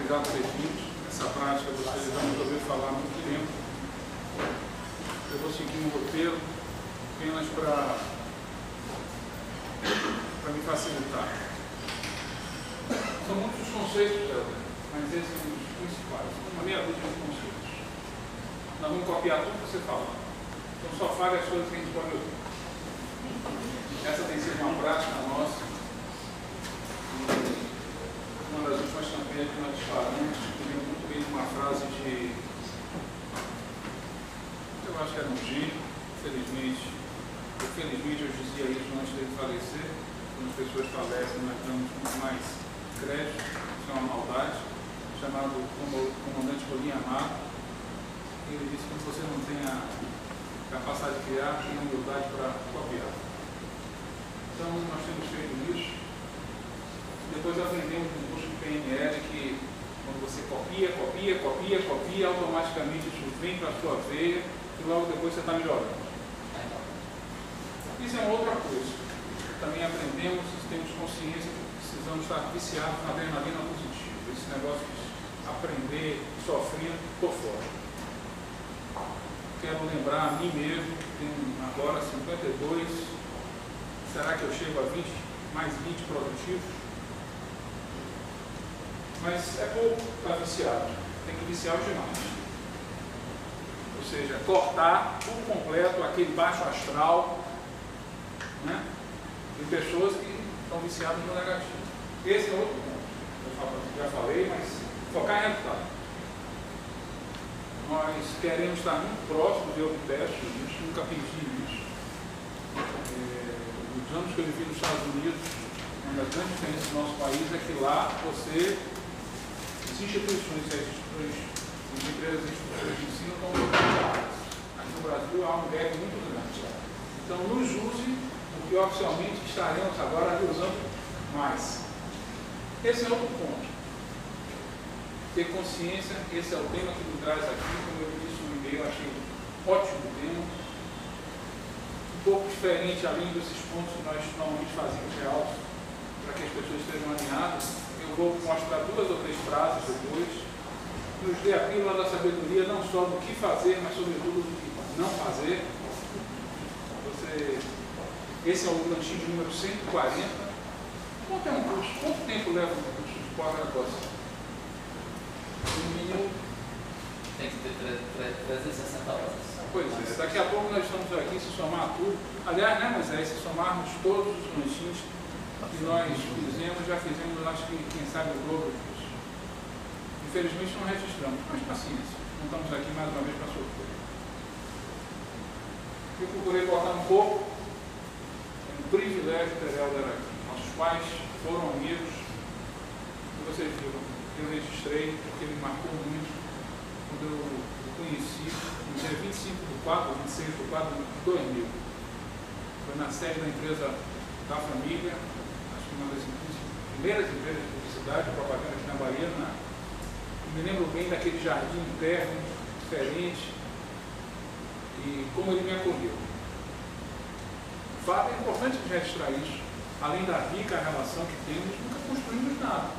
obrigado por ter vindo. Essa prática vocês já me ouviram falar há muito tempo. Eu vou seguir um roteiro apenas para me facilitar. São muitos conceitos, mas esses são os principais. Uma meia dúzia de conceitos. Nós vamos copiar tudo que você fala. Então só fale as coisas que a gente pode ouvir. Essa tem sido uma prática nossa. Uma das últimas campanhas que nós disparamos, eu lembro muito bem de uma frase de, eu acho que era um G, infelizmente eu dizia isso antes dele falecer. Quando as pessoas falecem, nós damos muito mais crédito, isso é uma maldade, chamado Comandante Rolim Amado. Ele disse que você não tem a capacidade de criar, tem a humildade para copiar. Então, nós temos feito isso. Depois aprendemos no curso de PNL que quando você copia, automaticamente isso vem para a sua veia e logo depois você está melhorando. Isso é uma outra coisa. Também aprendemos e temos consciência que precisamos estar viciados na adrenalina positiva. Esse negócio de aprender sofrendo por fora. Quero lembrar a mim mesmo, tenho agora 52, será que eu chego a 20, mais 20 produtivos? Mas é pouco para viciado, tem que viciar os demais. Ou seja, cortar por completo aquele baixo astral, né, de pessoas que estão viciadas no negativo. Esse é outro ponto. Eu já falei, mas focar em resultado. Nós queremos estar muito próximos, eu peço isso, nunca pedi isso. Nos anos que eu vivi nos Estados Unidos, uma das grandes diferenças do nosso país é que lá as instituições, as empresas e instituições de ensino estão organizadas. Aqui no Brasil há um gap muito grande. Então nos use, porque oficialmente estaremos agora usando mais. Esse é outro ponto. Ter consciência, esse é o tema que me traz aqui, como eu disse no e-mail, eu achei um ótimo tema, um pouco diferente além desses pontos que nós normalmente fazemos real, para que as pessoas estejam alinhadas. Eu vou mostrar 2 ou 3 frases depois, nos dê a pílula da sabedoria, não só do que fazer, mas sobretudo do que não fazer. Esse é o lanchinho de número 140. Quanto é um curso? Quanto tempo leva um curso de pós-graduação? No mínimo tem que ter 360 horas. Pois é, daqui a pouco nós estamos aqui, se somar tudo. Aliás, né, Moisés, se somarmos todos os lanchinhos que nós fizemos, já fizemos, acho que, quem sabe, o dobro disso. Infelizmente não registramos, mas paciência, não estamos aqui mais uma vez para sofrer. Eu procurei colocar um pouco, é um privilégio ter ela aqui. Nossos pais foram amigos, e vocês viram. Eu registrei porque me marcou muito quando eu conheci no dia 26 de 4 de 2000. Foi na sede da empresa da família, acho que uma das primeiras empresas de publicidade, propaganda aqui na Bahia. Me lembro bem daquele jardim interno, diferente, e como ele me acolheu. O fato é importante registrar isso. Além da rica relação que temos, nunca construímos nada.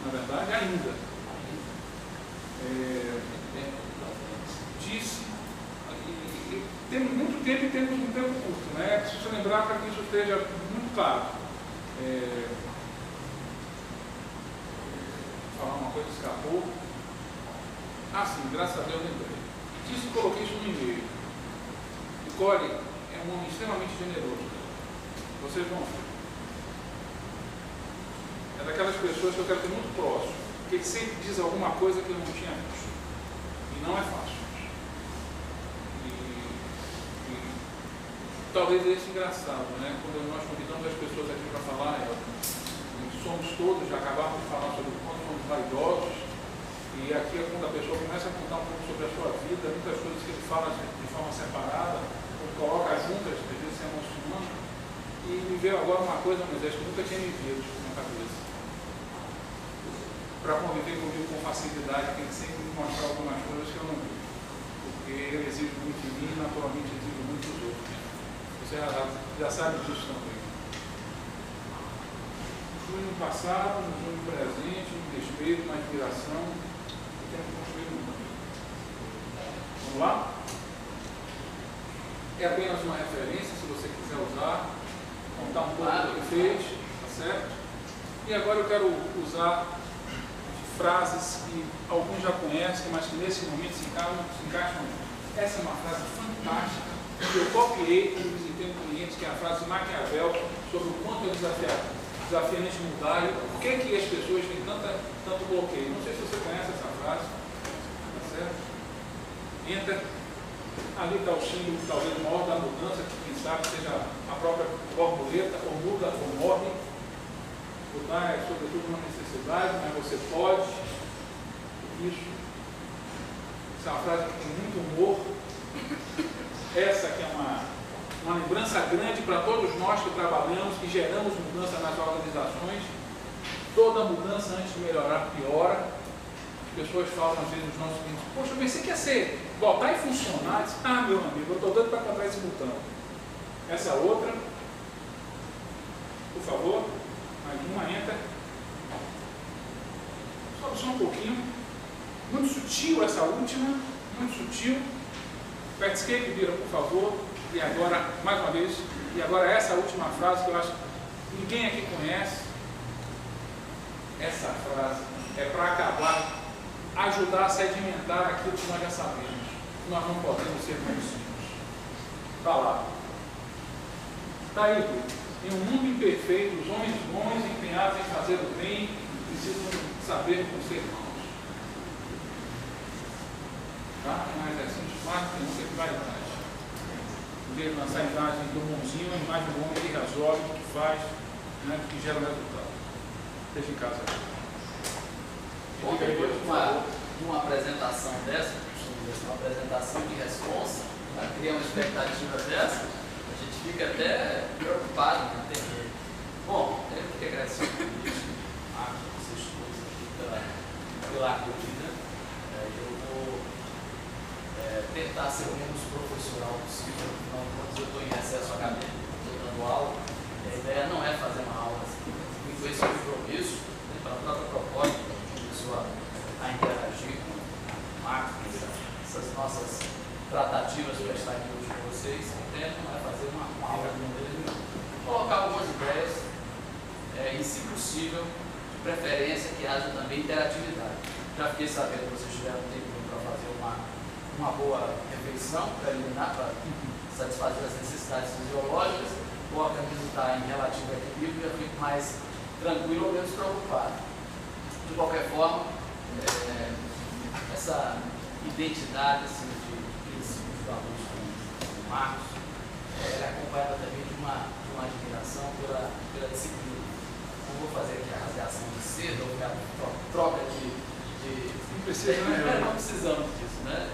Na verdade, ainda. Disse, temos muito tempo e temos um tempo curto, né? Preciso lembrar para que isso esteja muito claro. Falar uma coisa escapou. Sim, graças a Deus lembrei. Disse e coloquei isso no e-mail. Nicole é um homem extremamente generoso. Vocês vão ver. É daquelas pessoas que eu quero ter muito próximo, porque ele sempre diz alguma coisa que eu não tinha visto. E não é fácil. E talvez esse engraçado, né? Quando nós convidamos as pessoas aqui para falar, somos todos, já acabamos de falar sobre o quanto somos vaidosos, e aqui é quando a pessoa começa a contar um pouco sobre a sua vida, muitas coisas que ele fala de forma separada, ou coloca juntas, às vezes se emocionando, e me veio agora uma coisa, Moisés, que nunca tinha me visto na cabeça. Para conviver comigo com facilidade, tem que sempre me mostrar algumas coisas que eu não vi. Porque ele exige muito de mim e naturalmente exige muito dos outros. Você já sabe disso também. Fui num passado, nos une no presente, no respeito, na admiração, e temos construído o mundo. Vamos lá? É apenas uma referência, se você quiser usar, contar um pouco do que fez, tá certo? E agora eu quero usar frases que alguns já conhecem, mas que nesse momento se encaixam. Essa é uma frase fantástica, que eu copiei quando visitei um cliente, que é a frase de Maquiavel, sobre o quanto é desafiante mudar e por que as pessoas têm tanto bloqueio. Não sei se você conhece essa frase, tá certo? Entra. Ali está o símbolo, talvez, maior da mudança, que quem sabe seja a própria borboleta, ou muda ou morre. Mudar é, sobretudo, uma necessidade, mas você pode. Isso. Essa é uma frase que tem muito humor. Essa que é uma lembrança grande para todos nós que trabalhamos, que geramos mudança nas organizações. Toda mudança, antes de melhorar, piora. As pessoas falam às vezes nos nossos clientes: poxa, mas você quer ser, voltar e funcionar? Diz, meu amigo, eu estou doido para comprar esse botão. Essa outra, por favor, mais uma, entra. Sobe só um pouquinho. Muito sutil essa última, muito sutil. Escape vira, por favor. E agora, mais uma vez, e agora essa última frase que eu acho que ninguém aqui conhece. Essa frase é para acabar, ajudar a sedimentar aquilo que nós já sabemos. Nós não podemos ser bonzinhos. Está lá. Está aí, em um mundo imperfeito, os homens bons empenhados em fazer o bem precisam saber como ser irmãos. Tá? É um exercício fácil, tem que vai atrás. Em vez de lançar a imagem do bonzinho, a imagem do homem que resolve, que faz, né, que gera resultado. Deixa em casa. Bom, depois de uma apresentação dessa, uma apresentação de resposta, para criar uma expectativa dessa, a gente fica até preocupado, né? Bom, eu fiquei agradecido por isso, vocês todos aqui pela acolhida. Eu vou tentar ser o menos professoral possível, afinal de contas eu estou em acesso acadêmico, estou dando aula. A ideia não é fazer uma aula assim, com esse compromisso, pela própria proposta, a interagir com o Marcos, essas nossas tratativas para estar aqui hoje com vocês. A ideia não é fazer uma aula de modelo nenhum. Colocar algumas ideias e, se possível, de preferência que haja também interatividade. Já fiquei sabendo que vocês tiveram tempo para fazer uma boa refeição preliminar para satisfazer as necessidades fisiológicas. O organismo está em relativo equilíbrio e eu fico mais tranquilo ou menos preocupado. De qualquer forma, essa identidade assim, de princípios de valores com Marcos, ela é acompanhada também de uma admiração pela disciplina. Não vou fazer aqui a rasgação de seda ou a troca de não precisa, né? Não precisamos disso, né?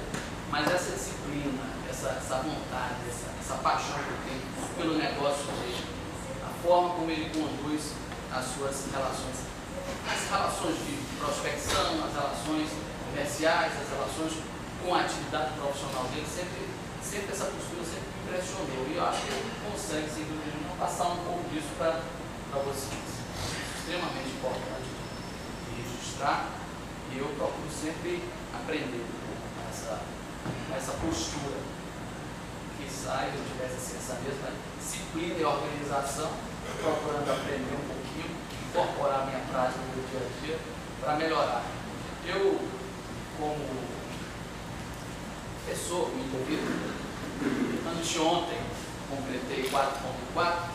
Mas essa disciplina, essa vontade, essa paixão que eu tenho pelo negócio dele, a forma como ele conduz as suas relações, as relações de prospecção, as relações comerciais, as relações com a atividade profissional dele, sempre essa postura sempre me impressionou. E eu acho que ele consegue, sem dúvida nenhuma, passar um pouco disso para vocês. Extremamente importante de registrar, e eu procuro sempre aprender um pouco com essa postura. Que sai, eu tivesse essa mesma disciplina e organização, procurando aprender um pouquinho, incorporar a minha prática no meu dia a dia para melhorar. Eu, como pessoa, como indivíduo, anteontem completei 4.4,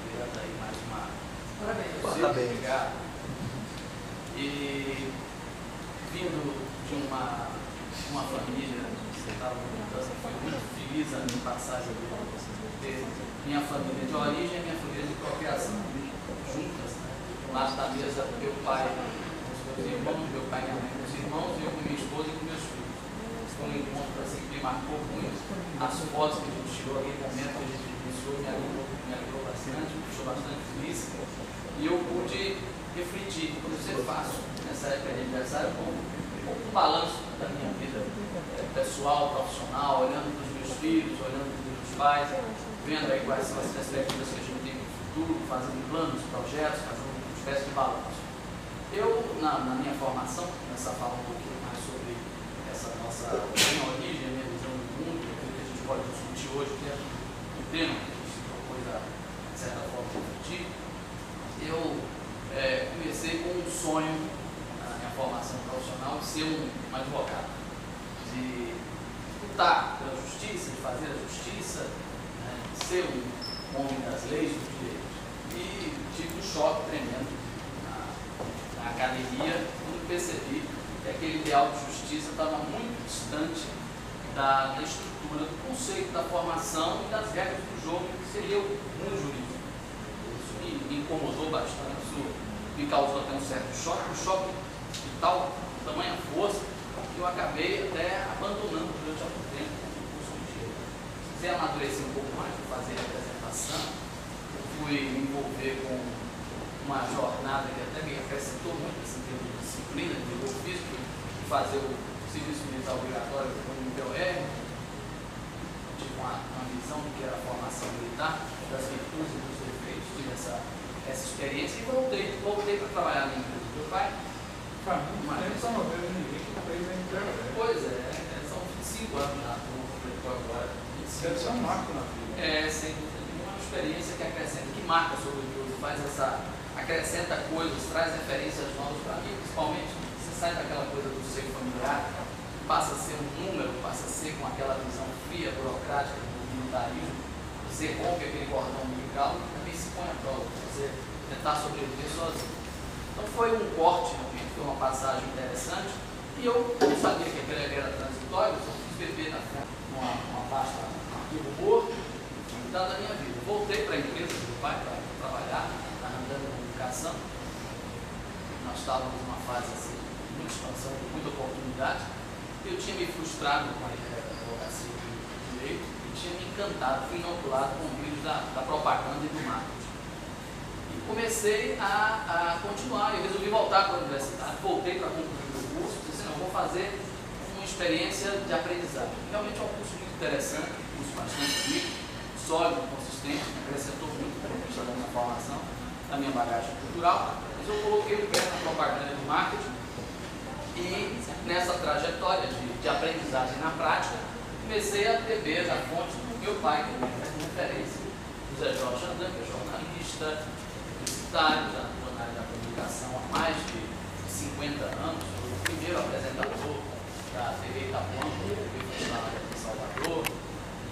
virando aí mais uma. Parabéns. Parabéns. Obrigado. E vindo de uma família, você estava comentando, foi muito feliz a minha passagem de minha família de origem e minha família de procriação, juntas, né? Lá da mesa, meu pai com os meus irmãos, meu pai e minha mãe com os irmãos, e eu com minha esposa e com meus filhos. Foi um encontro assim, que me marcou muito. As fotos que a gente tirou aquele momento que a gente pensou, me alegrou bastante, me deixou bastante feliz. E eu pude refletir, como eu sempre faço nessa época de aniversário, um balanço da minha vida pessoal, profissional, olhando para os meus filhos, olhando para os meus pais, vendo aí quais são as perspectivas que a gente tem no futuro, fazendo planos, projetos, fazendo uma espécie de balanço. Eu, na minha formação, começar a falar um pouquinho mais sobre essa nossa origem, a minha visão do mundo, aquilo que a gente pode discutir hoje, que é um tema que a gente se propôs a, de certa forma, discutir. Eu comecei com um sonho, na minha formação profissional, de ser um advogado, de lutar pela justiça, de fazer a justiça, né, de ser um homem das leis, do direito. E tive um choque tremendo na academia, quando percebi que aquele ideal de justiça estava muito distante da estrutura, do conceito, da formação e das regras do jogo, que seria o mundo jurídico. Isso me incomodou bastante, isso me causou até um certo choque, de tal tamanha força, que eu acabei até abandonando durante algum tempo o curso de direito. Se quiser amadurecer um pouco mais, vou fazer a apresentação, eu fui me envolver com uma jornada que até me acrescentou muito nesse termo de disciplina, de vigor físico, de fazer o serviço militar obrigatório com o IPOR. Tive uma visão do que era a formação militar, das virtudes e dos defeitos, tive essa experiência e voltei para trabalhar na empresa do meu pai. Só uma vez ninguém que fez a empresa. Pois são 25 anos na turma, completou agora. Deve ser um marco na vida. Sem dúvida nenhuma, uma experiência que acrescenta, que marca sobre tudo, acrescenta coisas, traz referências novas para mim, principalmente você sai daquela coisa do seio familiar, passa a ser um número, passa a ser com aquela visão fria, burocrática do militarismo, você rompe aquele cordão umbilical e também se põe à prova, você tentar sobreviver sozinho. Então foi um corte, foi uma passagem interessante, e eu não sabia que aquele era transitório, eu só fiz beber na frente, uma pasta, um arquivo morto, cuidar da minha vida. Voltei para a empresa do meu pai para trabalhar, andando na comunicação. Nós estávamos numa fase assim, de muita expansão, de muita oportunidade. Eu tinha me frustrado com a ideia da advocacia do direito e tinha me encantado, fui inoculado com o vírus da propaganda e do marketing. E comecei a continuar. Eu resolvi voltar para a universidade, voltei para concluir o curso, disse, não, vou fazer uma experiência de aprendizagem. Realmente é um curso muito interessante, um curso bastante rico, sólido, consistente, me acrescentou muito para a minha formação, da minha bagagem cultural, mas eu coloquei o pé na propaganda do marketing e nessa trajetória de aprendizagem na prática, comecei a beber da fonte do meu pai, que é uma referência, José Jorge Andan, que é jornalista, publicitário, já na área da comunicação há mais de 50 anos, foi o primeiro apresentador da TV Itapuã, que foi lá em Salvador,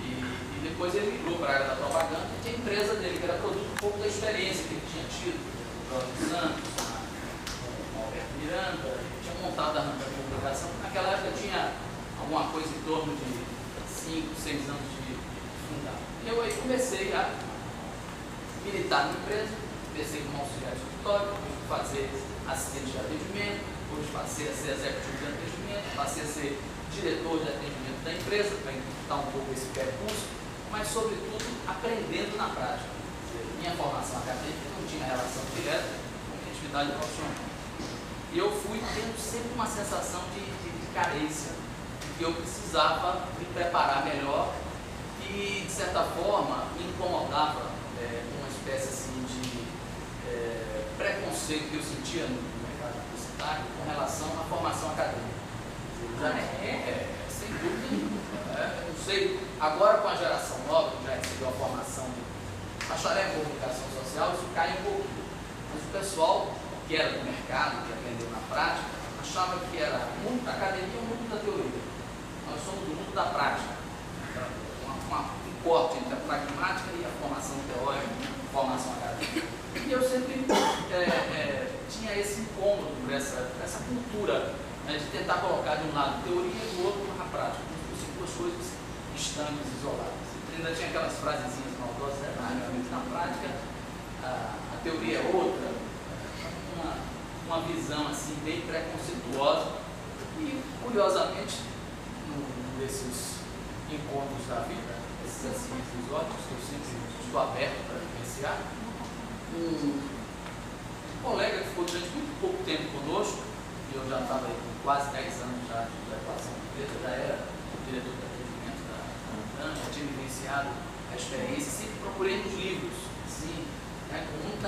e depois ele migrou para a área da propaganda e tinha a empresa dele, que era produto um pouco da experiência que ele tinha tido, com o Jorge Santos, com o Alberto Miranda, ele tinha montado a Randa Comunicação, que naquela época tinha alguma coisa em torno de 5, 6 anos de fundar. E eu aí comecei a militar na empresa, comecei como auxiliar de escritório, depois de fazer assistente de atendimento, depois passei a ser executivo de atendimento, passei a ser diretor de atendimento da empresa, para encurtar um pouco esse percurso, mas sobretudo aprendendo na prática. Minha formação acadêmica não tinha relação direta com a minha atividade profissional. E eu fui tendo sempre uma sensação de carência, de que eu precisava me preparar melhor e, de certa forma, me incomodava uma espécie assim, de preconceito que eu sentia no mercado publicitário com relação à formação acadêmica. Sem dúvida nenhuma. Eu não sei, agora com a geração nova, que já recebeu a formação de bacharel em comunicação social, isso cai um pouquinho. Mas o pessoal que era do mercado, que aprendeu na prática, achava que era muito da academia e muito da teoria. Nós somos do mundo da prática. Um corte entre a pragmática e a formação teórica, a formação acadêmica. E eu sempre tinha esse incômodo por essa cultura, né, de tentar colocar de um lado teoria e do outro na prática, como se fossem duas coisas distantes, isoladas. E ainda tinha aquelas frasezinhas maldosas, na prática a teoria é outra, uma visão assim bem preconceituosa. E curiosamente, num desses encontros da vida, esses assim episódios que eu sempre estou aberto para vivenciar, um colega que ficou durante muito pouco tempo conosco, e eu já estava aí com quase 10 anos já de atuação na empresa, já era diretor de atendimento da ANTAN, já tinha vivenciado a experiência, sempre procurei nos livros, assim, com muita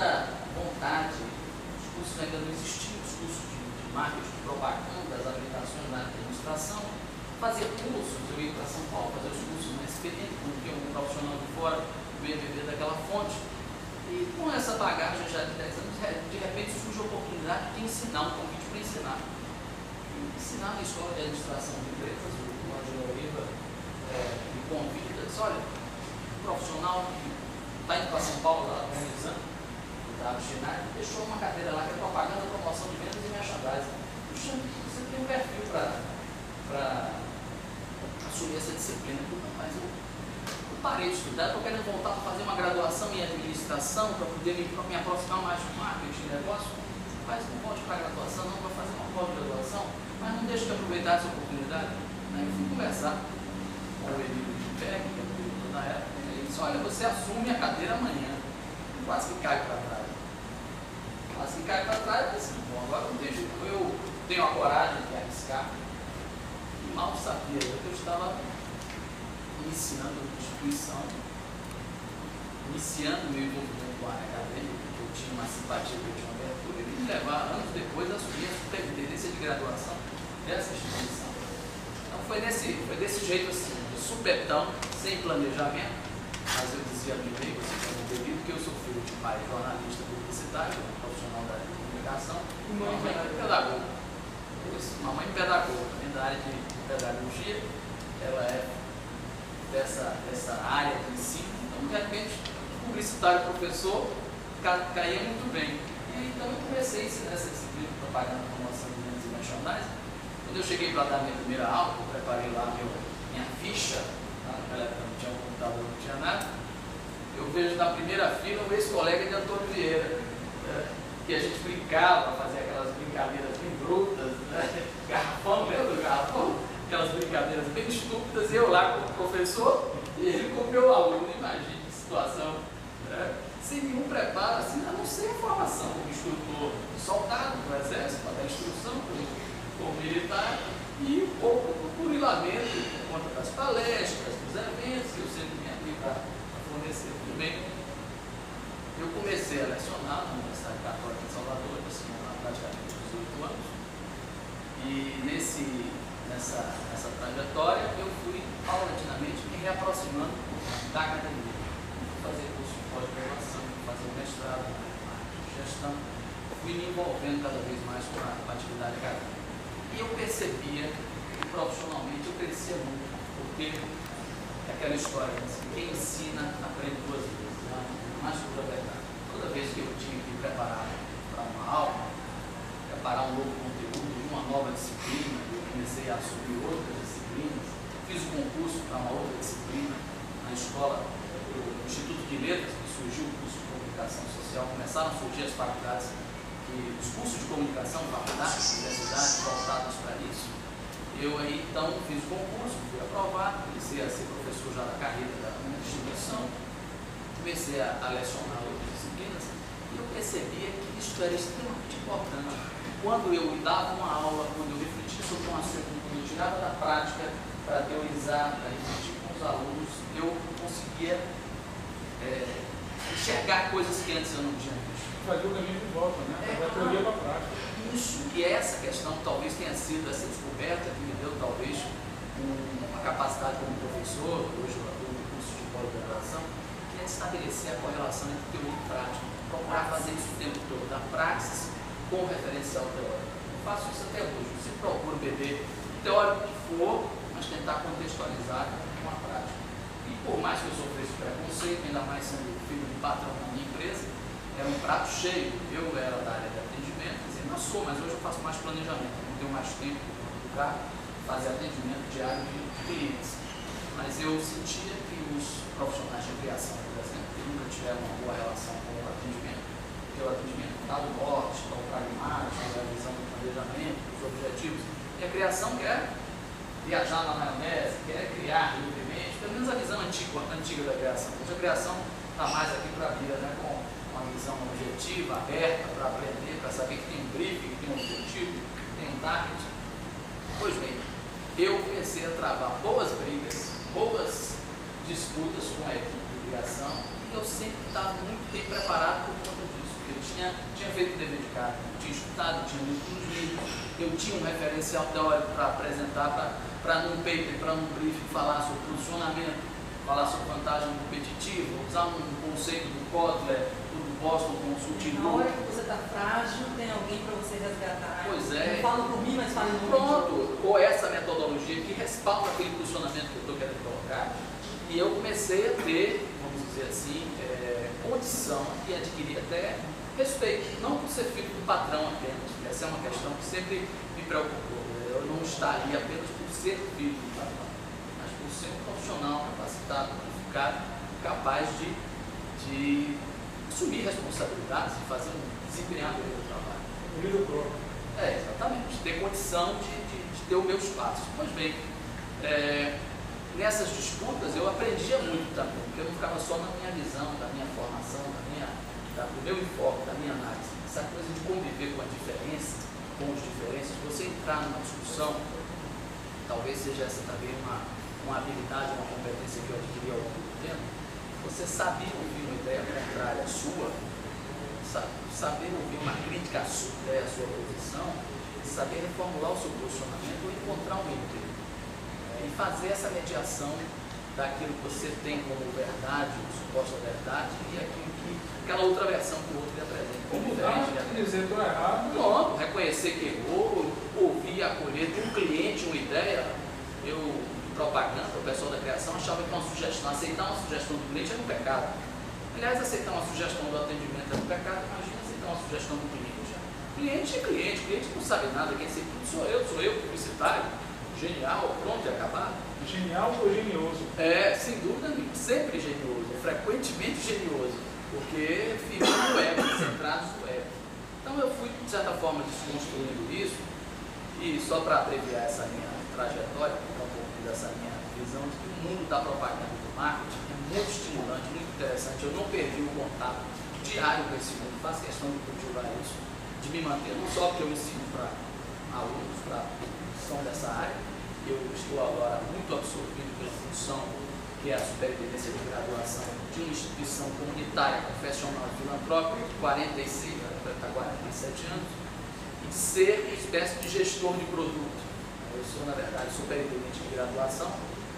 marketing, de propaganda, as habilitações na administração, fazer cursos. Eu ia para São Paulo fazer os cursos na SPM, porque um profissional de fora veio beber daquela fonte. E com essa bagagem já de 10 anos, de repente surge a oportunidade de ensinar, um convite para ensinar. Ensinar na escola de administração de empresas, o Angelo Oliva me convida, diz, olha, um profissional que está indo para São Paulo, lá organizando, estava no ginásio, deixou uma cadeira lá que é propaganda, promoção de vendas e merchandising. Puxa, você tem um perfil para assumir essa disciplina. Mas eu parei de estudar, estou querendo voltar para fazer uma graduação em administração para poder me aproximar mais do marketing e negócio. Mas não pode para a graduação, não, vai fazer uma pós-graduação, mas não deixa de aproveitar essa oportunidade. Aí eu fui conversar com o Emílio de Pé, que é o diretor da época, e ele disse, olha, você assume a cadeira amanhã. Eu quase que cai para trás. Quase que cai para trás, eu disse, bom, agora não tem jeito. Eu tenho a coragem de arriscar. E mal sabia eu que eu estava iniciando a instituição, iniciando o meu envolvimento com a área acadêmica, que eu tinha uma simpatia, que eu tinha uma abertura, e me levar anos depois a assumir a superintendência de graduação dessa instituição. Então foi desse jeito assim, de supetão, sem planejamento, mas eu dizia a mim mesmo, devido que eu sou filho de pai jornalista publicitário, profissional da área de comunicação, e mãe pedagoga. Uma mãe pedagoga, também da área de pedagogia, ela é dessa área de ensino, então de repente, publicitário professor caía muito bem. E então eu comecei a ensinar essa disciplina de propaganda, promoção de vendas e merchandising. Quando eu cheguei para dar minha primeira aula, eu preparei lá minha ficha, naquela época não tinha um computador, não tinha nada. Eu vejo na primeira fila um ex-colega de Antônio Vieira, que a gente brincava, fazia aquelas brincadeiras bem brutas, garrafão, lembra do garrafão? Aquelas brincadeiras bem estúpidas, e eu lá como professor, e ele como meu aluno. Imagine que situação, sem nenhum preparo, assim, a não ser a formação como instrutor soldado no exército, para dar instrução, como militar, e um pouco do burilamento, por conta das palestras, dos eventos, que eu sempre me abri para fornecer tudo bem. Eu comecei a lecionar na Universidade Católica de Salvador, há praticamente 18 anos, e nessa trajetória eu fui paulatinamente me reaproximando da academia. Fui fazer curso de pós-graduação, fui fazer mestrado em gestão, fui me envolvendo cada vez mais com a atividade acadêmica. E eu percebia que profissionalmente eu crescia muito, porque é aquela história, assim, quem ensina aprende duas vezes. Mas toda verdade. Toda vez que eu tinha que preparar para uma aula, preparar um novo conteúdo, uma nova disciplina, eu comecei a assumir outras disciplinas, fiz um concurso para uma outra disciplina na escola, do Instituto de Letras, que surgiu o curso de comunicação social, começaram a surgir as faculdades, os cursos de comunicação, faculdades, universidades voltadas para isso. Eu aí então fiz o concurso, fui aprovado, comecei a ser professor já da carreira da minha instituição, comecei a lecionar outras disciplinas e eu percebia que isso era extremamente importante. Quando eu dava uma aula, quando eu refletia sobre um assunto, quando eu tirava da prática para teorizar, para refletir com os alunos, eu conseguia enxergar coisas que antes eu não tinha visto. Fazer o caminho de volta, né? Da teoria para a prática. Isso, e essa questão talvez tenha sido essa descoberta que me deu talvez uma capacidade como professor, hoje eu atuo no curso de pós-graduação, estabelecer a correlação entre teoria e prática, procurar fazer isso o tempo todo, da praxis com o referencial teórico. Eu faço isso até hoje, você procura beber o teórico que for, mas tentar contextualizar com a prática. E por mais que eu sofresse preconceito, ainda mais sendo filho de patrão da minha empresa, era um prato cheio. Eu era da área de atendimento, quer dizer, não sou, mas hoje eu faço mais planejamento, não tenho mais tempo para lugar, fazer atendimento diário de clientes. Mas eu sentia que os profissionais de criação, por exemplo, que nunca tiveram uma boa relação com o atendimento, porque o atendimento está do norte, está o pragmático, a visão do planejamento, dos objetivos, e a criação quer viajar na maionese, quer criar livremente, pelo menos a visão antiga da criação. Hoje a criação está mais aqui para a vida, né, com uma visão objetiva, aberta, para aprender, para saber que tem um briefing, que tem um objetivo, que tem um target. Pois bem, eu comecei a travar boas brigas, boas disputas com a equipe de criação, e eu sempre estava muito bem preparado por conta disso, porque eu tinha tinha feito o dever de casa, tinha estudado, tinha lido os livros, eu tinha um referencial teórico para apresentar, para num paper, para num briefing, falar sobre posicionamento, falar sobre vantagem competitiva, usar um conceito do Kotler, do Boston Consulting. Na hora que você está frágil, tem alguém para você resgatar. Pois é. Não falo por mim, mas falo no Pronto, ou essa metodologia que respalda aquele posicionamento que eu estou querendo colocar. E eu comecei a ter, vamos dizer assim, condição e adquirir até respeito, não por ser filho do patrão apenas. Essa é uma questão que sempre me preocupou. Eu não estaria apenas por ser filho do patrão, mas por ser um profissional capacitado, qualificado, capaz de assumir responsabilidades e fazer desempenhar o meu trabalho. Livro próprio. Exatamente, ter condição de ter o meu espaço. Pois bem, nessas disputas eu aprendia muito também, porque eu não ficava só na minha visão, da minha formação, do meu enfoque, da minha análise. Essa coisa de conviver com a diferença, com os diferentes, você entrar numa discussão, talvez seja essa também uma habilidade, uma competência que eu adquiri ao longo do tempo, você saber ouvir uma ideia contrária à sua, saber ouvir uma crítica à sua ideia, à sua posição, saber reformular o seu posicionamento ou encontrar um meio termo. E fazer essa mediação daquilo que você tem como verdade, suposta verdade, e aquela outra versão que o outro lhe apresenta. Como dizer estou errado? Não, reconhecer que errou, ouvir, acolher, ter um cliente, uma ideia. Eu, de propaganda, o pessoal da criação achava que aceitar uma sugestão do cliente era um pecado. Aliás, aceitar uma sugestão do atendimento é um pecado, imagina aceitar uma sugestão do cliente. Cliente é cliente não sabe nada, quem sei tudo sou eu, publicitário, genial, pronto e acabado. Genial ou genioso? Sem dúvida nenhuma, sempre genioso, frequentemente genioso, porque fica no ego, centrados no ego. Então eu fui, de certa forma, desconstruindo isso, e só para abreviar essa minha trajetória, um pouco dessa minha visão de que o mundo da propaganda e do marketing é muito estimulante, muito interessante. Eu não perdi o contato diário com esse mundo, faço questão de cultivar isso, de me manter, não só porque eu ensino para alunos, para que são dessa área. Eu estou agora muito absorvido pela função que é a superintendência de graduação de uma instituição comunitária, profissional e filantrópica, 47 anos, e de ser uma espécie de gestor de produto. Eu sou, na verdade, superintendente de graduação,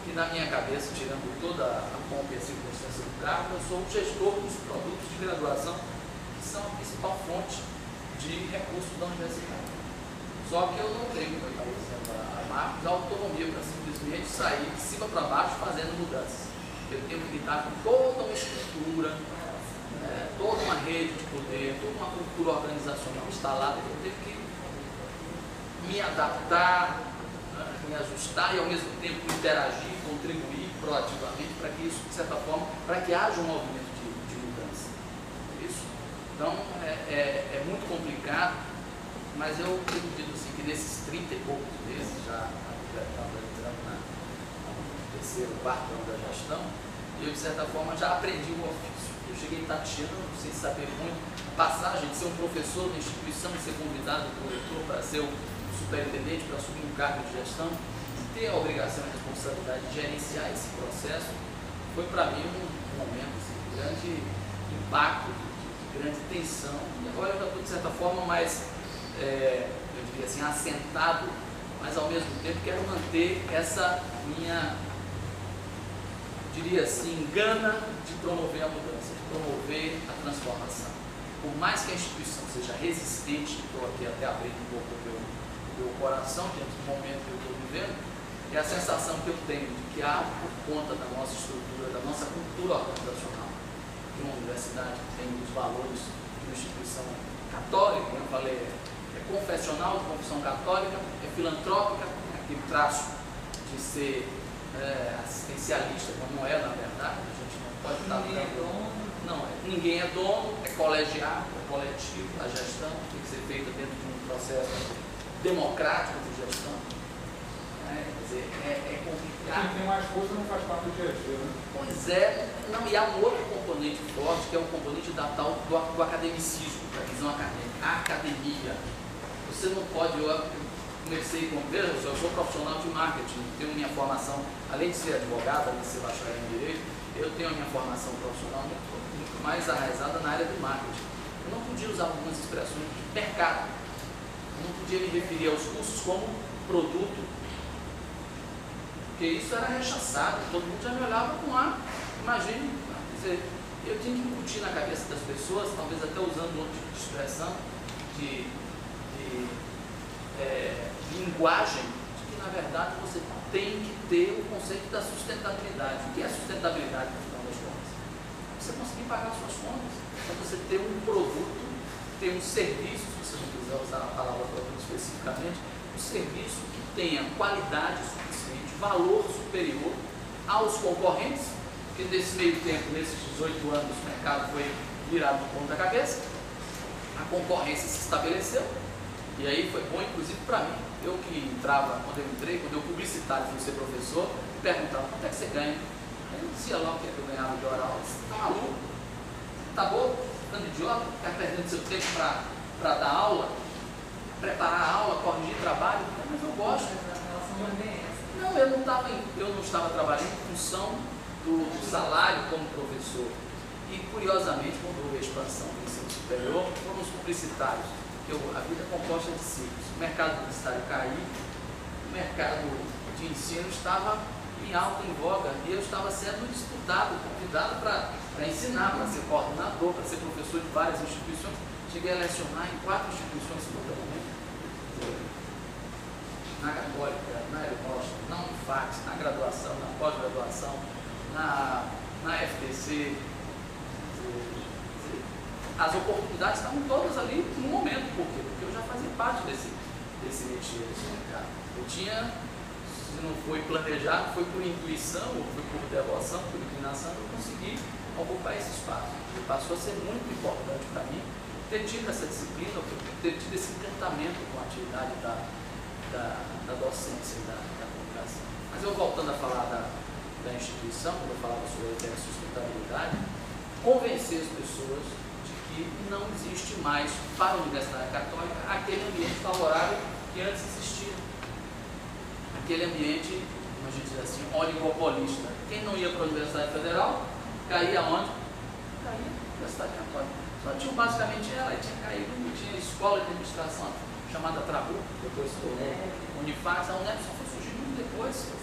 que na minha cabeça, tirando toda a pompa e a circunstância do cargo, eu sou o gestor dos produtos de graduação, que são a principal fonte de recursos da universidade. Só que eu não tenho, como eu estava dizendo a Marcos, a autonomia para simplesmente sair de cima para baixo fazendo mudanças. Eu tenho que lidar com toda uma estrutura, toda uma rede de poder, toda uma cultura organizacional instalada, que eu tenho que me adaptar, me ajustar e ao mesmo tempo interagir, contribuir proativamente para que isso, de certa forma, para que haja um movimento de mudança. Isso? Então, é muito complicado. Mas eu acredito assim, que nesses 30 e poucos meses, já estava entrando no terceiro, quarto ano da gestão, eu de certa forma já aprendi o ofício. Eu cheguei tateando, sem saber muito, a passagem de ser um professor na instituição, de ser convidado por reitor para ser o superintendente, para assumir um cargo de gestão, e ter a obrigação e a responsabilidade de gerenciar esse processo, foi para mim um momento assim, de grande impacto, de grande tensão. E agora eu já estou de certa forma mais eu diria assim, assentado, mas ao mesmo tempo quero manter essa minha, diria assim, gana de promover a mudança, de promover a transformação. Por mais que a instituição seja resistente, estou aqui até abrindo um pouco o meu coração diante do momento que eu estou vivendo, é a sensação que eu tenho de que há, por conta da nossa estrutura, da nossa cultura organizacional, de uma universidade que tem os valores de uma instituição católica, como eu falei, confessional, de confissão católica, filantrópica, aquele traço de ser assistencialista, como é na verdade, a gente não pode estar ninguém é dono. Não, ninguém é dono, é colegiado, é coletivo, a gestão tem que ser feita dentro de um processo democrático de gestão. Quer dizer, é complicado. Quem tem mais força não faz parte do dia a dia, né? Pois é, não, e há um outro componente forte, que é o componente da tal do academicismo, da visão acadêmica, a academia. Você não pode, eu comecei com, veja, eu sou profissional de marketing, tenho minha formação, além de ser advogado, além de ser bacharel em Direito, eu tenho a minha formação profissional muito mais arraizada na área do marketing. Eu não podia podia usar algumas expressões de mercado. Eu não podia me referir aos cursos como produto, porque isso era rechaçado, todo mundo já me olhava com ar. Imagine, quer dizer, eu tinha que incutir na cabeça das pessoas, talvez até usando outro tipo de expressão, de linguagem, de que na verdade você tem que ter o conceito da sustentabilidade. O que é sustentabilidade no final das contas? Você conseguir pagar suas contas, é você ter um produto, ter um serviço, se você não quiser usar a palavra produto especificamente, um serviço que tenha qualidade suficiente, valor superior aos concorrentes, porque nesse meio tempo, nesses 18 anos, o mercado foi virado de ponta cabeça, a concorrência se estabeleceu, e aí foi bom, inclusive, para mim. Eu que entrava, quando eu entrei, quando eu publicitário fui ser professor, perguntava, quanto é que você ganha? Eu não dizia lá o que eu ganhava de hora aula. Você está maluco? Está bom? Ficando idiota? Ficar perdendo seu tempo para dar aula, preparar a aula, corrigir trabalho? Mas eu gosto. Não, eu não estava trabalhando em função do salário como professor. E, curiosamente, quando houve a expansão do ensino superior, fomos publicitários. A vida é composta de ciclos. O mercado publicitário caiu, o mercado de ensino estava em alta, em voga, e eu estava sendo disputado, convidado para ensinar, para ser coordenador, para ser professor de várias instituições. Cheguei a lecionar em 4 instituições simultaneamente. Na Católica, na Aeronóstica, na Unifax, na graduação, na pós-graduação, na FTC. As oportunidades estavam todas ali no momento. Por quê? Porque eu já fazia parte desse métier, desse mercado. Eu tinha, se não foi planejado, foi por intuição, ou foi por devoção, por inclinação, eu consegui ocupar esse espaço. E passou a ser muito importante para mim ter tido essa disciplina, ter tido esse encantamento com a atividade da docência e da comunicação. Mas eu voltando a falar da instituição, quando eu falava sobre a ideia de sustentabilidade, convencer as pessoas que não existe mais para a Universidade Católica aquele ambiente favorável que antes existia. Aquele ambiente, como a gente diz assim, oligopolista. Quem não ia para a Universidade Federal, caía onde? Caía na Universidade Católica. Só tinha basicamente ela, tinha caído, tinha escola de administração chamada Trabuco, depois foi Unifax, a UNEP só foi surgir muito depois.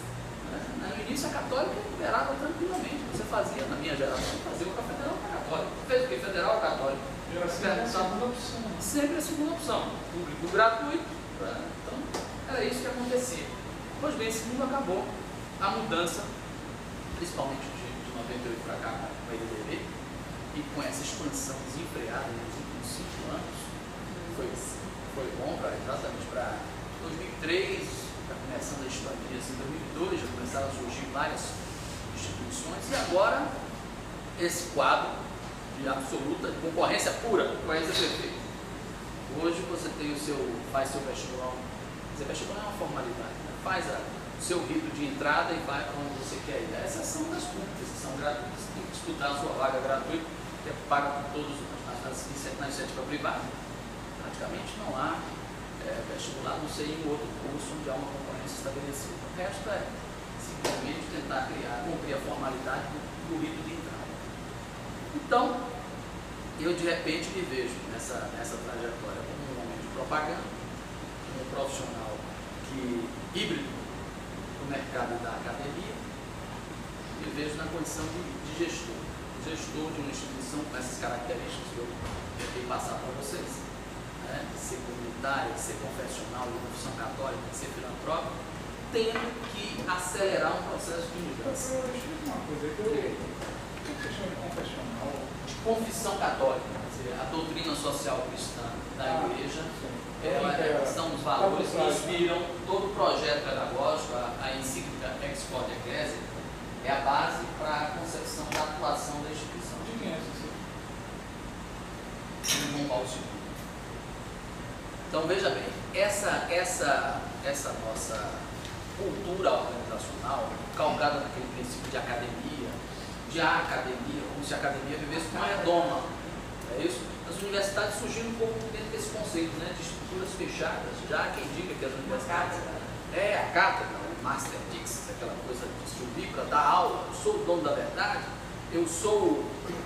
No início a Católica liberava tranquilamente, você fazia, na minha geração, fazia o Federal para a Católica. Fez o que? Federal ou Católica? Era sempre a segunda opção. Sempre a segunda opção, público gratuito. Então, era isso que acontecia. Pois bem, esse mundo acabou. A mudança, principalmente de 98 para cá, com a IDDB, e com essa expansão desenfreada nos últimos 5 anos, foi bom exatamente para 2003. Começando a expandir assim, em 2002, já começaram a surgir várias instituições, e agora esse quadro de absoluta de concorrência pura, concorrência perfeita. Hoje você faz seu vestibular, quer dizer, vestibular é uma formalidade, né? Faz o seu rito de entrada e vai para onde você quer ir. A exceção das públicas, que são gratuitas, você tem que disputar a sua vaga gratuita, que é paga por todos na iniciativa privada. Praticamente não há vestibular, não sei, em outro curso onde há uma concorrência estabelecida. O resto é simplesmente tentar cumprir a formalidade do rito de entrada. Então, eu de repente me vejo nessa trajetória como um homem de propaganda, como um profissional híbrido do mercado da academia, me vejo na condição de gestor de uma instituição com essas características que eu tentei passar para vocês. De ser comunitária, de ser confessional, de confissão católica, de ser filantrópico, tendo que acelerar um processo de mudança. Eu achei uma coisa, o que você chama de confessional? De confissão católica, quer dizer, a doutrina social cristã da igreja, são os valores que inspiram todo o projeto pedagógico, a encíclica Ex Corde Ecclesiae, é a base para a concepção da atuação da instituição. De quem é essa? De João Paulo II. Então, veja bem, essa nossa cultura organizacional, calcada naquele princípio de academia, como se a academia vivesse como uma redoma, é isso? As universidades surgiram um pouco dentro desse conceito, né, de estruturas fechadas. Já há quem diga que as universidades é a cátedra, o Master Dix, aquela coisa de subir para dar aula, eu sou o dono da verdade. eu sou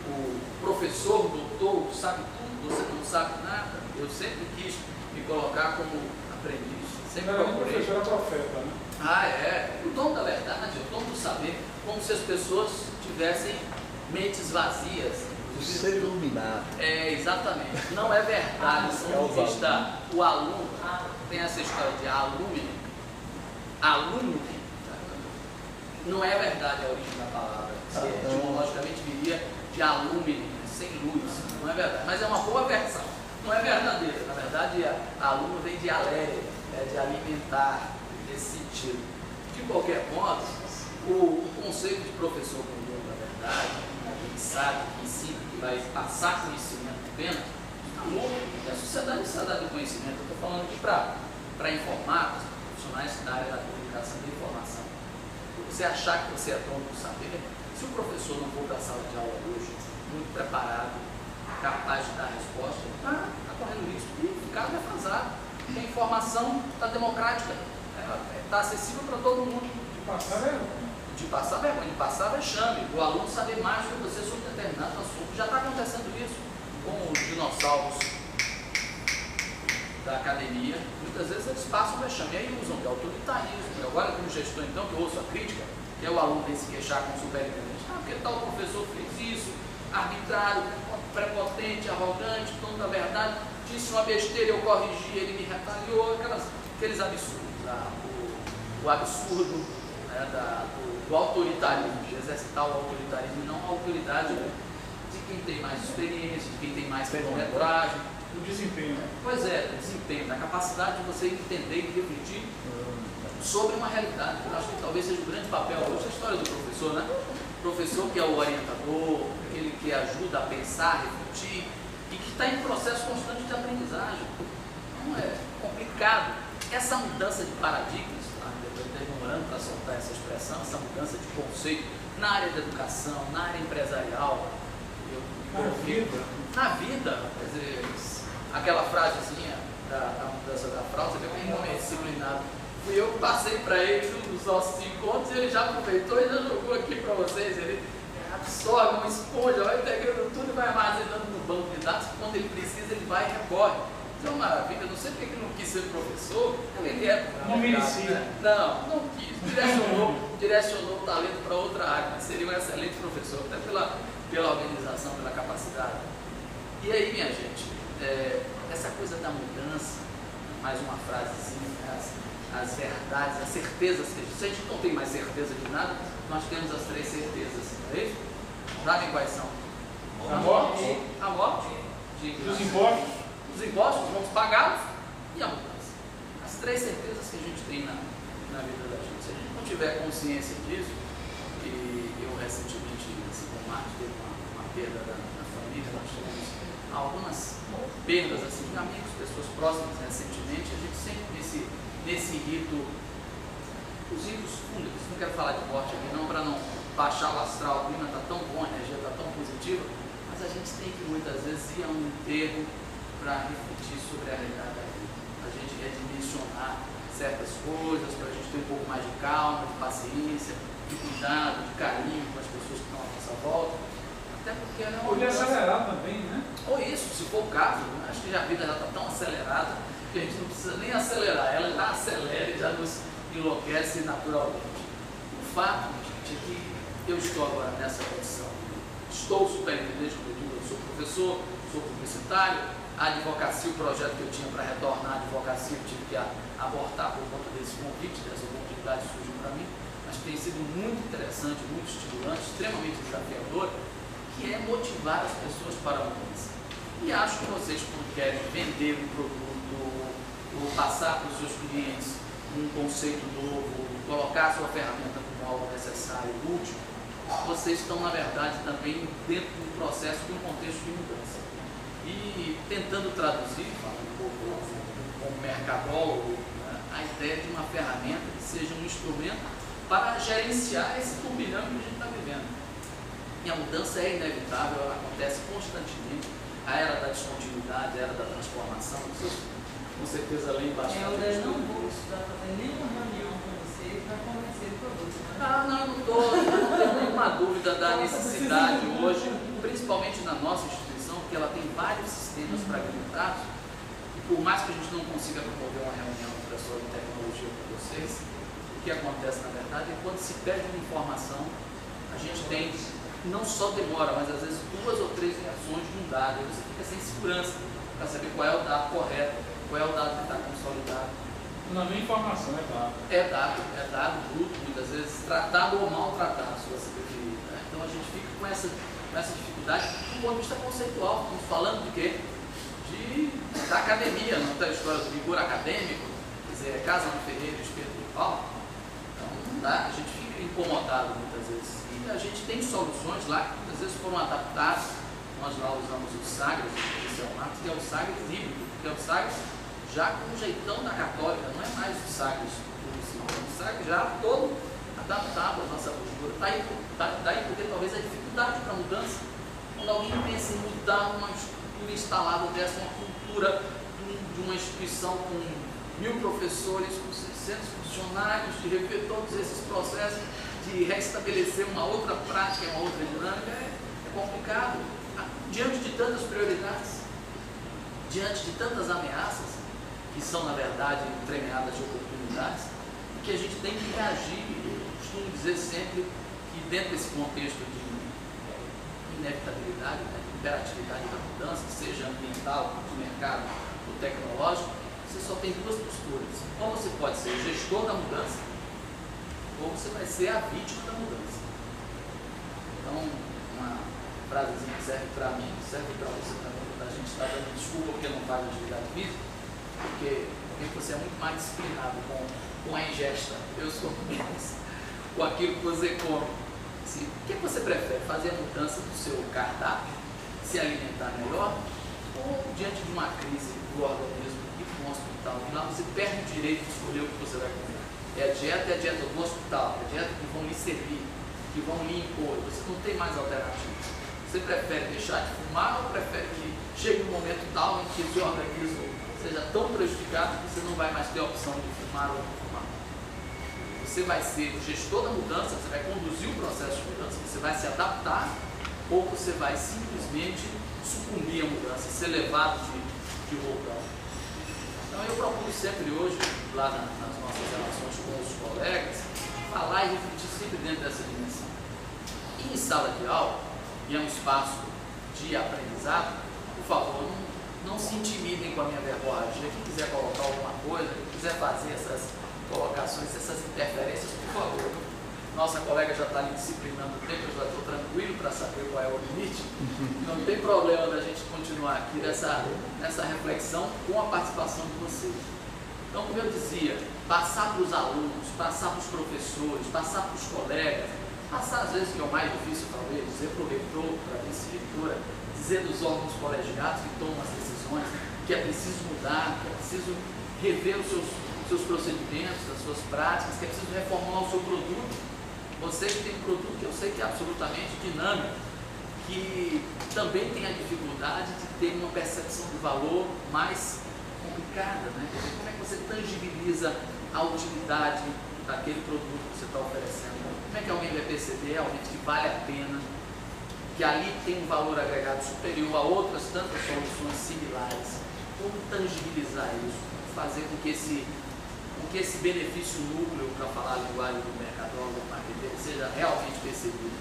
o professor, doutor, sabe tudo, você não sabe nada. Eu sempre quis me colocar como aprendiz, sempre procurei. O professor era profeta, né? Ah, é. O dom da verdade, o dom do saber, como se as pessoas tivessem mentes vazias. Ser iluminado. É, exatamente. Não é verdade. Onde está o aluno, tem essa história de aluno, não é verdade a origem da palavra. Etimologicamente viria de alumine, sem luz. Não é verdade. Mas é uma boa versão. Não é verdadeira. Na verdade, aluno vem de aléria, de alimentar, nesse sentido. De qualquer modo, o conceito de professor com dono da verdade, que sabe, que ensina, que vai passar conhecimento apenas, está morto. E a sociedade é sociedade do conhecimento. Eu estou falando aqui para informar os profissionais da área da comunicação e da informação. Você achar que você é dono do saber, se o professor não for para a sala de aula hoje, muito preparado, capaz de dar a resposta, está correndo risco de ficar defasado. Porque a informação está democrática, está acessível para todo mundo. De passar vergonha. De passar vergonha, de passar vexame. O aluno saber mais do que você sobre determinado assunto. Já está acontecendo isso com os dinossauros da academia. Muitas vezes eles passam vexame e aí usam de autoritarismo. E agora, como gestor, então, que eu ouço a crítica, que é o aluno vem se queixar com o superintendente. Porque tal professor fez isso, arbitrário, prepotente, arrogante, dono da verdade, disse uma besteira, eu corrigi, ele me retaliou, aqueles absurdos. O absurdo, né, do autoritarismo, de exercitar o autoritarismo, e não a autoridade de quem tem mais experiência, de quem tem mais quilometragem. O desempenho. Pois é, o desempenho, da capacidade de você entender e refletir sobre uma realidade. Eu acho que talvez seja o grande papel hoje, a história do professor, né? O professor que é o orientador, aquele que ajuda a pensar, refletir, e que está em processo constante de aprendizagem. Não é complicado. Essa mudança de paradigmas, eu estou demorando para soltar essa expressão, essa mudança de conceito na área da educação, na área empresarial, na vida, quer dizer, aquela frasezinha da mudança da fraude, você vê como homem é disciplinado. Fui eu que passei para ele os nossos encontros e ele já aproveitou e já jogou aqui para vocês. Ele absorve uma esponja, vai integrando tudo e vai armazenando no banco de dados, que quando ele precisa ele vai e recorre. Isso é uma maravilha. Não sei porque ele não quis ser professor, ele é. Não merecia. Não quis. Direcionou o talento para outra área, mas seria um excelente professor, até pela organização, pela capacidade. E aí, minha gente, essa coisa da mudança, mais uma frasezinha, as verdades, as certezas que se a gente não tem mais certeza de nada, nós temos as 3 certezas, não é isso? Sabem quais são? A morte. A morte. Os impostos. Os impostos, vamos pagá-los, e a mudança. As 3 certezas que a gente tem na vida da gente. Se a gente não tiver consciência disso, e eu recentemente, nesse combate, teve uma perda da família, nós tivemos algumas perdas assim, de amigos, pessoas próximas recentemente, a gente sempre nesse rito, os ritos fúnebres, não quero falar de morte aqui não, para não baixar o astral, o clima está tão bom, a energia está tão positiva, mas a gente tem que muitas vezes ir a um enterro para refletir sobre a realidade da vida, a gente redimensionar certas coisas, para a gente ter um pouco mais de calma, de paciência, de cuidado, de carinho com as pessoas que estão à nossa volta, até porque ela é uma Podia acelerar também, né? Ou isso, se for o caso, né? Acho que a vida já está tão acelerada que a gente não precisa nem acelerar, ela já acelera e já nos enlouquece naturalmente. O fato, gente, é que eu estou agora nessa condição, estou superintendente, como eu digo, eu sou professor, sou publicitário, a advocacia, o projeto que eu tinha para retornar à advocacia, eu tive que abortar por conta desse convite, dessa oportunidade que surgiu para mim, mas tem sido muito interessante, muito estimulante, extremamente desafiador, que é motivar as pessoas para a mudança. E acho que vocês, quando querem vender um produto, ou passar para os seus clientes um conceito novo, colocar a sua ferramenta como algo necessário, útil, vocês estão, na verdade, também dentro de um processo, de um contexto de mudança. E tentando traduzir, falando um pouco como mercadólogo, né, a ideia de uma ferramenta que seja um instrumento para gerenciar esse turbilhão que a gente está vivendo. E a mudança é inevitável, ela acontece constantemente. A era da descontinuidade, a era da transformação, vocês com certeza leem bastante. Eu não vou precisar fazer nenhuma reunião com vocês para convencer o produto. Né? Não, eu não tenho nenhuma dúvida da necessidade hoje, principalmente na nossa instituição, que ela tem vários sistemas fragmentados, e por mais que a gente não consiga promover uma reunião com o pessoal de tecnologia com vocês, o que acontece na verdade é que quando se perde uma informação, a gente tem, não só demora, mas às vezes 2 ou 3 reações de um dado, e você fica sem segurança para saber qual é o dado correto, qual é o dado que está consolidado. Não é nem informação, é dado. É dado bruto, muitas vezes tratado ou maltratado, se você preferir. Né? Então a gente fica com essa dificuldade do ponto de vista conceitual. Estamos falando de quê? Da academia, não da história do rigor acadêmico, quer dizer, casa no ferreiro, espeto do pau. Então não dá, a gente fica incomodado muitas vezes. E a gente tem soluções lá que muitas vezes foram adaptadas. Nós lá usamos o Sagres, esse é o Marcos, que é o Sagres híbrido, que é o Sagres já com o jeitão da católica, não é mais o Sagres o Sagres já todo adaptado à nossa cultura. Daí porque talvez a dificuldade para a mudança, quando alguém pensa em mudar uma estrutura instalada dessa, uma cultura de uma instituição com 1000 professores, com 600 funcionários, de rever todos esses processos, de restabelecer uma outra prática, uma outra dinâmica, é complicado. Diante de tantas prioridades, diante de tantas ameaças, que são, na verdade, entremeadas de oportunidades, que a gente tem que reagir. Eu costumo dizer sempre que dentro desse contexto de inevitabilidade, né, de imperatividade da mudança, seja ambiental, de mercado ou tecnológico, você só tem 2 posturas. Ou você pode ser o gestor da mudança, ou você vai ser a vítima da mudança. Então, uma frasezinha que serve para mim, serve para você também, quando a gente está dando desculpa porque não faz atividade física, porque você é muito mais disciplinado com a ingesta, eu sou mais com aquilo que você come. Assim, o que você prefere? Fazer a mudança do seu cardápio, se alimentar melhor, ou diante de uma crise do organismo, ir para um hospital, e lá você perde o direito de escolher o que você vai comer? É a dieta do hospital, é a dieta que vão lhe servir, que vão lhe impor, você não tem mais alternativa. Você prefere deixar de fumar ou prefere que chegue um momento tal em que o seu organismo seja tão prejudicado que você não vai mais ter a opção de fumar ou não fumar? Você vai ser o gestor da mudança, você vai conduzir o processo de mudança, você vai se adaptar, ou você vai simplesmente sucumbir à mudança, ser levado de roupão. Então eu procuro sempre hoje, lá nas nossas relações com os colegas, falar e refletir sempre dentro dessa dimensão. E em sala de aula, e é um espaço de aprendizado, por favor, não se intimidem com a minha verborragia. Quem quiser colocar alguma coisa, quem quiser fazer essas colocações, essas interferências, por favor. Nossa colega já está ali disciplinando o tempo, eu já estou tranquilo para saber qual é o limite. Não tem problema da gente continuar aqui nessa reflexão com a participação de vocês. Então, como eu dizia, passar para os alunos, passar para os professores, passar para os colegas, passar às vezes, que é o mais difícil talvez, dizer para o reitor, para a vice-reitora, dizer dos órgãos colegiados que tomam as decisões, que é preciso mudar, que é preciso rever os seus procedimentos, as suas práticas, que é preciso reformular o seu produto. Você que tem um produto que eu sei que é absolutamente dinâmico, que também tem a dificuldade de ter uma percepção de valor mais complicada, né? Como é que você tangibiliza a utilidade daquele produto que você está oferecendo? Como é que alguém vai perceber realmente que vale a pena, que ali tem um valor agregado superior a outras tantas soluções similares? Como tangibilizar isso? Fazer com que esse benefício núcleo, para falar a linguagem do mercadólogo, do marketeiro, seja realmente percebido.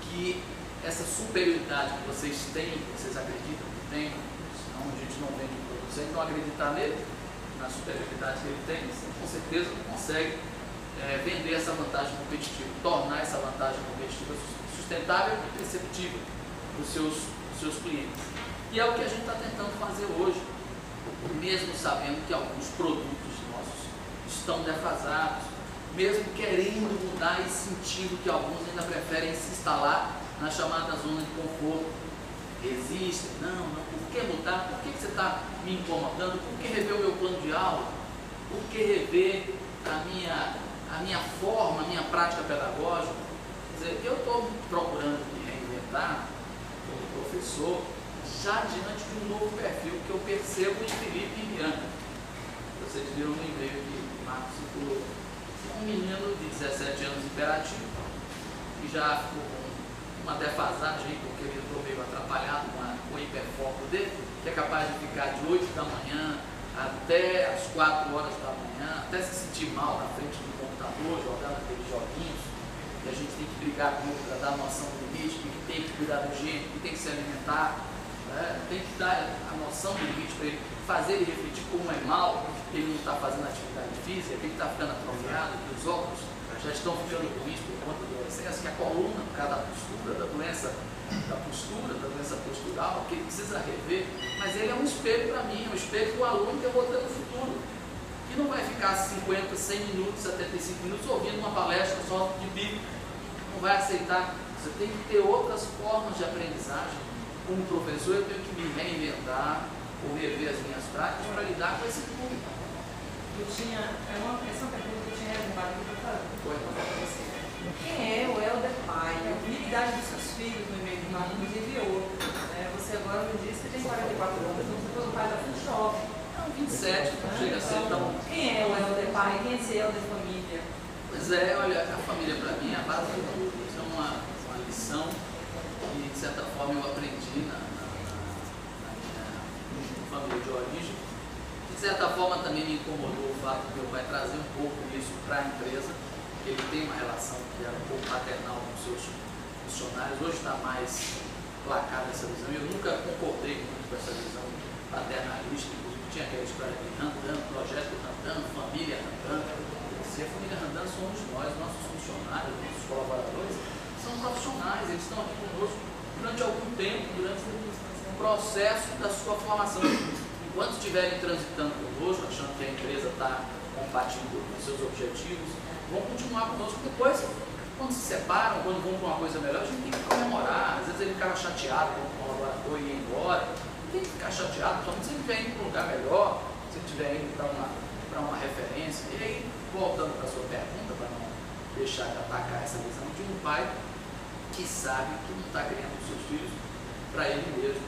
Que essa superioridade que vocês têm, que vocês acreditam que tem, senão a gente não vende o produto, se a gente não acreditar nele, na superioridade que ele tem, você com certeza não consegue vender essa vantagem competitiva, tornar essa vantagem competitiva sustentável e perceptível para os seus clientes. E é o que a gente está tentando fazer hoje, mesmo sabendo que alguns produtos nossos estão defasados, mesmo querendo mudar e sentindo que alguns ainda preferem se instalar na chamada zona de conforto. Resistem, não, por que mudar? Por que você está me incomodando? Por que rever o meu plano de aula? Por que rever a minha forma, a minha prática pedagógica? Quer dizer, eu estou procurando me reinventar como professor já diante de um novo perfil que eu percebo em Felipe e Bianca. Vocês viram no e-mail que o Marcos circulou. um menino de 17 anos hiperativo, que já ficou com uma defasagem, porque ele entrou meio atrapalhado com o hiperfoco dele, que é capaz de ficar de 8 da manhã até as 4 horas da manhã, até se sentir mal na frente do computador, jogando aqueles joguinhos, e a gente tem que brigar com ele para dar noção do limite, que tem que cuidar do higiene, que tem que se alimentar, né? Tem que dar a noção do limite para ele, fazer ele refletir como é mal, que ele não está fazendo atividade física, que ele está ficando atrofiado, que os óculos já estão ficando ruins por conta do excesso, que a coluna, por causa da postura, da doença postural, que ele precisa rever, mas ele é um espelho para mim, é um espelho do aluno que eu vou ter no futuro, que não vai ficar 50, 100 minutos, 75 minutos ouvindo uma palestra só de bico, não vai aceitar. Você tem que ter outras formas de aprendizagem. Como professor, eu tenho que me reinventar ou rever as minhas práticas para lidar com esse público. Essa pergunta que eu tinha reservado aqui para fazer. Quem é o Helder pai? A habilidade dos seus filhos no e-mail de Marcos, inclusive outro. Você agora me disse que tem 44 anos, então você foi o pai da jovem. Não, 27, não chega a ser tão... Quem é o Helder pai? Quem é esse Helder família? Pois é, olha, a família para mim é a base de tudo. Isso é uma lição que, de certa forma, eu aprendi na minha família de origem. De certa forma, também me incomodou o fato de meu pai trazer um pouco isso para a empresa. Ele tem uma relação que era um pouco paternal com seus funcionários. Hoje está mais placada essa visão. Eu nunca concordei muito com essa visão paternalista. Inclusive, tinha aquela história de Randan, projeto Randan, família Randan. Se a família Randan somos nós, nossos funcionários, nossos colaboradores, são profissionais, eles estão aqui conosco durante algum tempo, durante o processo da sua formação. Enquanto estiverem transitando conosco, achando que a empresa está compatível com seus objetivos, vão continuar conosco. Depois, quando se separam, quando vão para uma coisa melhor, a gente tem que comemorar. Às vezes ele ficava chateado quando o colaborador ia embora. Não tem que ficar chateado, somente se ele estiver indo para um lugar melhor, se ele estiver indo para uma referência. E aí, voltando para a sua pergunta, para não deixar de atacar essa visão de um pai que sabe que não está criando os seus filhos para ele mesmo.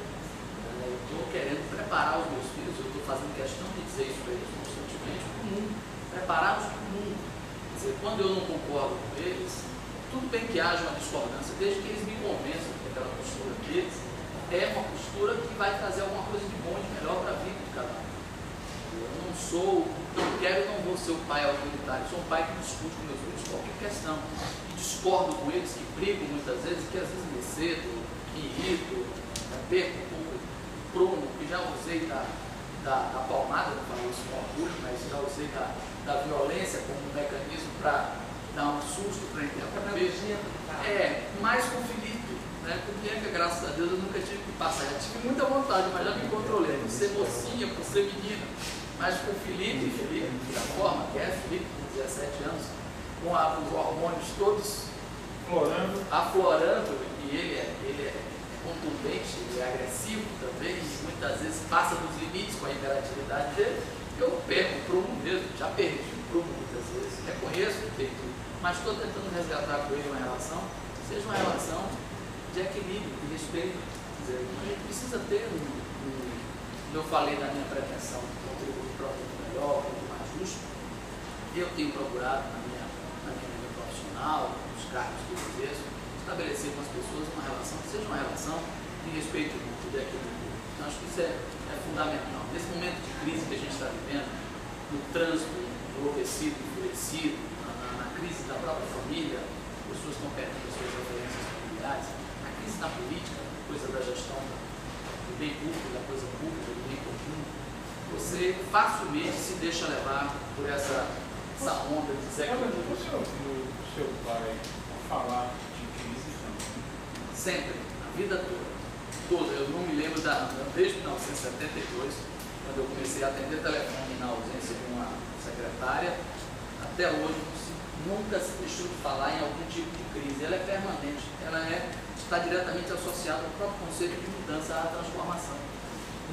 Eu estou querendo preparar os meus filhos, eu estou fazendo questão de dizer isso para eles constantemente, para o mundo, prepará-los para o mundo. Quer dizer, quando eu não concordo com eles, tudo bem que haja uma discordância, desde que eles me convençam que aquela postura deles é uma postura que vai trazer alguma coisa de bom e de melhor para a vida de cada um. Eu não quero e não vou ser o pai autoritário, eu sou um pai que discute com meus filhos qualquer questão, e discordo com eles, que brigam muitas vezes, que às vezes me cedo, me irrito, perco um pouco o prumo, que já usei da palmada, não falo isso com orgulho, mas já usei da violência como um mecanismo para dar um susto para interromper. Mais com o Felipe, né? Com Bianca, graças a Deus, eu nunca tive que passar. Já tive muita vontade, mas já me controlei, por ser mocinha, por ser menina. Mas com o Felipe, da forma que é, Felipe com 17 anos, com os hormônios todos aflorando, e ele é contundente, ele é agressivo também, e muitas vezes passa dos limites com a hiperatividade dele, eu perco o prumo mesmo, já perdi o prumo muitas vezes, reconheço que tem tudo, mas estou tentando resgatar com ele uma relação, seja uma relação de equilíbrio, de respeito. Quer dizer, a gente precisa ter eu falei da minha pretensão de contribuir para um mundo melhor, um mundo mais justo. Eu tenho procurado na minha vida profissional, nos cargos que eu exerço, estabelecer com as pessoas uma relação que seja uma relação de respeito mútuo, de equilíbrio. Então, acho que isso é fundamental. Nesse momento de crise que a gente está vivendo, no trânsito enlouquecido, enfurecido, na crise da própria família, as pessoas estão perdendo as suas referências familiares, a crise na política, coisa da gestão do bem público, da coisa pública, do bem comum, você facilmente se deixa levar por essa onda de desequilíbrio. Você ouviu o seu pai falar de crise também? Sempre, a vida toda. Eu não me lembro desde 1972, quando eu comecei a atender telefone na ausência de uma secretária, até hoje nunca se deixou de falar em algum tipo de crise. Ela é permanente, está diretamente associada ao próprio conceito de mudança, à transformação.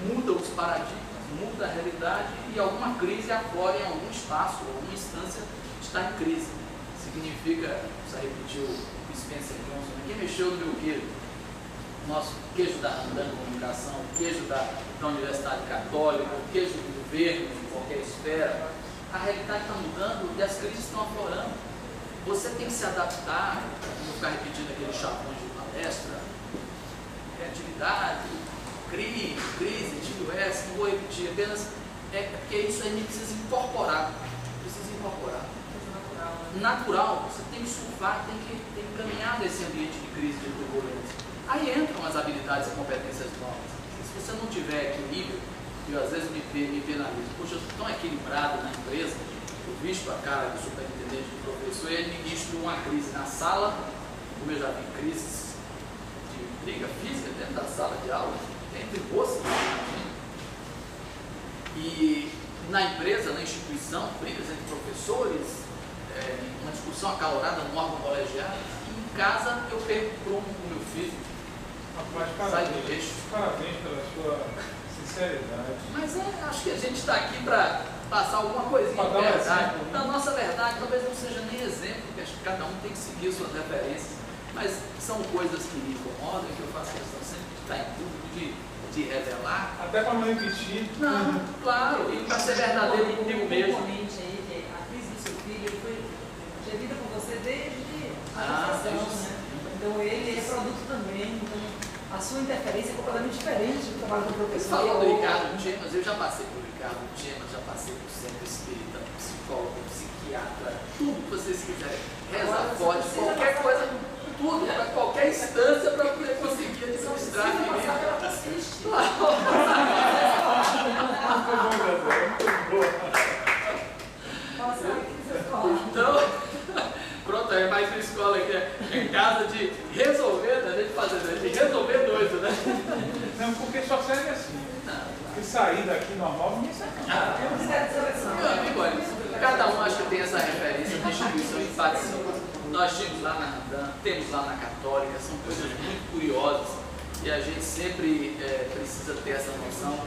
Muda os paradigmas, muda a realidade e alguma crise aflora em algum espaço, alguma instância está em crise. Significa, precisa repetir o Spencer Johnson, quem mexeu no meu queijo? Nosso queijo da Randan Comunicação, o queijo da Universidade Católica, o queijo do governo, em qualquer esfera, a realidade está mudando e as crises estão aflorando. Você tem que se adaptar, não vou ficar repetindo aqueles chavões de palestra, criatividade, crise, TUS, não vou repetir, apenas porque isso a gente precisa incorporar. Natural, você tem que surfar, tem que caminhar nesse ambiente de crise, de turbulência. Aí entram as habilidades e competências novas. Se você não tiver equilíbrio, eu às vezes me penalizo, poxa, eu estou tão equilibrado na empresa, eu visto a cara do superintendente, do professor, e ele ministra uma crise na sala, como eu já vi crises de briga física dentro da sala de aula, entre moças, e na empresa, na instituição, brigas entre professores, uma discussão acalorada no órgão colegiado, e em casa eu perco o prumo com meu filho. Rapaz, Sai do eixo. Parabéns pela sua sinceridade. Mas acho que a gente está aqui para passar alguma coisinha de verdade. Da nossa verdade, talvez não seja nem exemplo, porque acho que cada um tem que seguir suas referências, mas são coisas que me incomodam, que eu faço questão sempre de estar em público, de revelar. Até para não repetir. Não, claro, e para ser verdadeiro comigo mesmo. A crise do seu filho foi gerida por você desde a gestação, né? Então ele é produto também, então a sua interferência é completamente diferente do trabalho do professor. Falando do Ricardo Tchemas, eu já passei por Ricardo Tchemas, já passei por centro espírita, psicólogo, psiquiatra, tudo que vocês quiserem. Reza forte, qualquer coisa, tudo, para qualquer instância para poder conseguir administrar a vida. Então, pronto, é mais uma escola que é casa de resolver, né? De resolver doido, né? Não, porque só serve assim. Porque sair daqui normal, ninguém sabe. Meu amigo, olha, cada um acha que tem essa referência da instituição e participa. Nós temos lá na Randan, temos lá na Católica, são coisas muito curiosas e a gente sempre precisa ter essa noção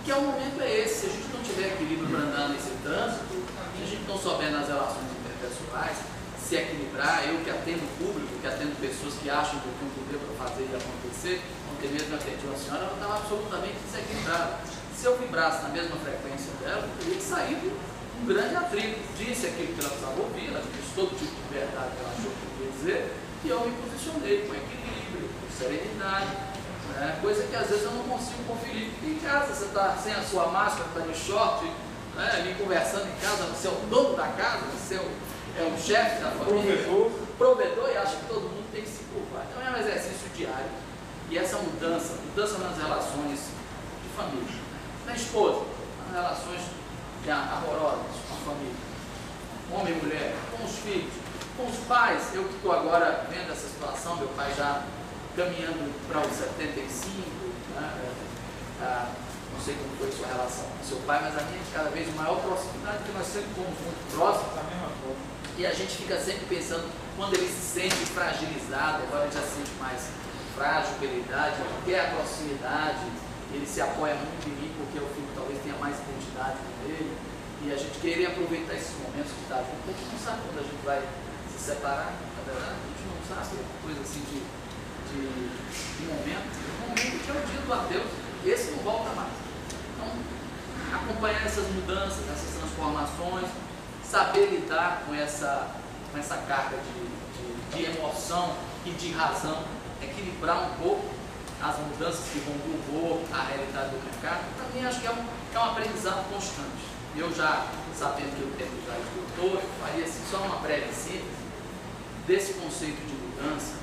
que o momento é esse. Se a gente não tiver equilíbrio para andar nesse trânsito, se a gente não souber nas relações interpessoais, se equilibrar, eu que atendo público, que atendo pessoas que acham que eu tenho poder para fazer e acontecer, ontem mesmo eu atendi uma senhora, ela estava absolutamente desequilibrada. Se eu vibrasse na mesma frequência dela, eu teria que sair um grande atrito. Disse aquilo que ela precisava ouvir, ela disse todo tipo de verdade que ela achou que podia dizer, e eu me posicionei com equilíbrio, com serenidade, né? Coisa que às vezes eu não consigo conferir. Em casa você está sem a sua máscara, está de short, né? Ali conversando em casa, você é o dono da casa, você é o chefe da família, provedor, e acha que todo mundo tem que se curvar. Então é um exercício diário. E essa mudança nas relações de família, na esposa, nas relações amorosas com a família, homem e mulher, com os filhos, com os pais. Eu que estou agora vendo essa situação, meu pai já caminhando para os 75, né? Não sei como foi a sua relação com seu pai, mas a minha é cada vez de maior proximidade, porque nós sempre fomos muito próximos. Da mesma forma. E a gente fica sempre pensando, quando ele se sente fragilizado, agora ele já se sente mais frágil pela idade, quer a proximidade, ele se apoia muito em mim, porque o filho talvez tenha mais identidade com ele, e a gente querer aproveitar esses momentos de estar junto. A gente não sabe quando a gente vai se separar, na verdade, a gente não sabe, coisa assim de momento que é o dia do adeus, esse não volta mais. Então, acompanhar essas mudanças, essas transformações, saber lidar com essa carga de emoção e de razão, equilibrar um pouco as mudanças que vão do humor à realidade do mercado, também acho que é um aprendizado constante. Eu já, sabendo que eu tenho já de doutor, faria assim, só uma breve síntese desse conceito de mudança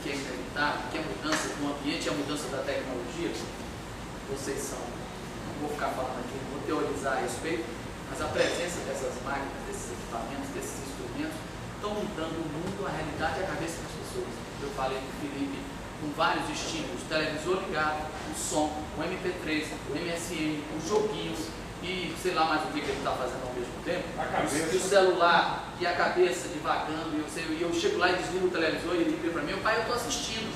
que é inevitável, que é a mudança do ambiente e a mudança da tecnologia. Vocês são, não vou ficar falando aqui, não vou teorizar a respeito, mas a presença dessas máquinas, desses equipamentos, desses instrumentos, estão mudando o mundo, a realidade e a cabeça das pessoas. Eu falei com o Felipe, com vários estímulos, televisor ligado, o som, o MP3, o MSN, os joguinhos e sei lá mais o que ele está fazendo ao mesmo tempo. E o celular e a cabeça divagando, e eu chego lá e desligo o televisor e ele liga para mim, pai, eu estou assistindo.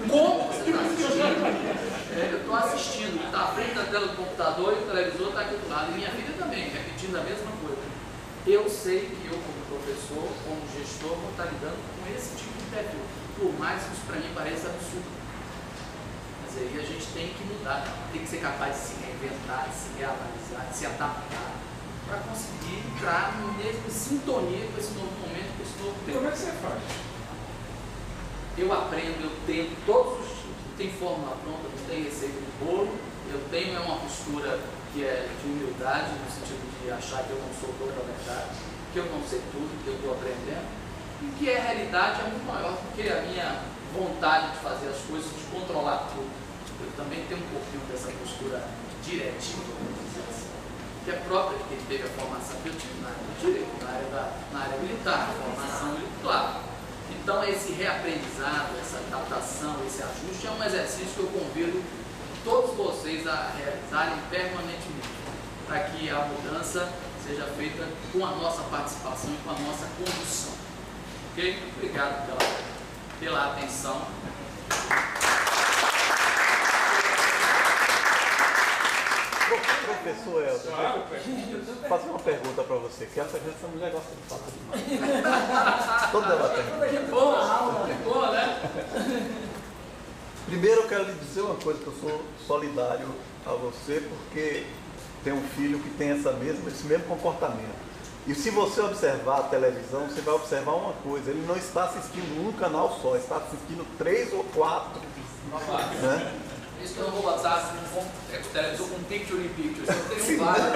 Como você está assistindo? Eu estou assistindo, está à frente da tela do computador e o televisor está aqui do lado. E minha filha também, repetindo a mesma coisa. Eu sei que eu, como professor, como gestor, vou estar lidando com esse tipo de perfil. Por mais que isso para mim pareça absurdo. Mas aí a gente tem que mudar, tem que ser capaz de se reinventar, de se reanalisar, de se adaptar. para conseguir entrar no mesmo sintonia com esse novo momento, com esse novo tempo. Como é que você faz? Eu aprendo, eu tento todos os tipos. Não tem fórmula pronta, não tem receita de bolo. Eu tenho uma postura que é de humildade, no sentido de achar que eu não sou toda a verdade, que eu não sei tudo, que eu estou aprendendo, e que a realidade é muito maior do que a minha vontade de fazer as coisas, de controlar tudo. Eu também tenho um pouquinho dessa postura diretiva, vamos dizer assim, que é própria de quem teve a formação que eu tive na área do direito, na área militar, formação militar. Então, esse reaprendizado, essa adaptação, esse ajuste é um exercício que eu convido todos vocês a realizarem permanentemente, para que a mudança seja feita com a nossa participação e com a nossa condução. Ok? Obrigado pela atenção. Professor Helder, vou fazer uma pergunta para você, que essa mulher gosta de falar demais. Toda ela tem. Que boa, né? Primeiro eu quero lhe dizer uma coisa, que eu sou solidário a você, porque tem um filho que tem esse mesmo comportamento. E se você observar a televisão, você vai observar uma coisa, ele não está assistindo um canal só, está assistindo 3 ou 4. Né? Isso que eu não vou botar televisão com picture in picture, eu tenho vários.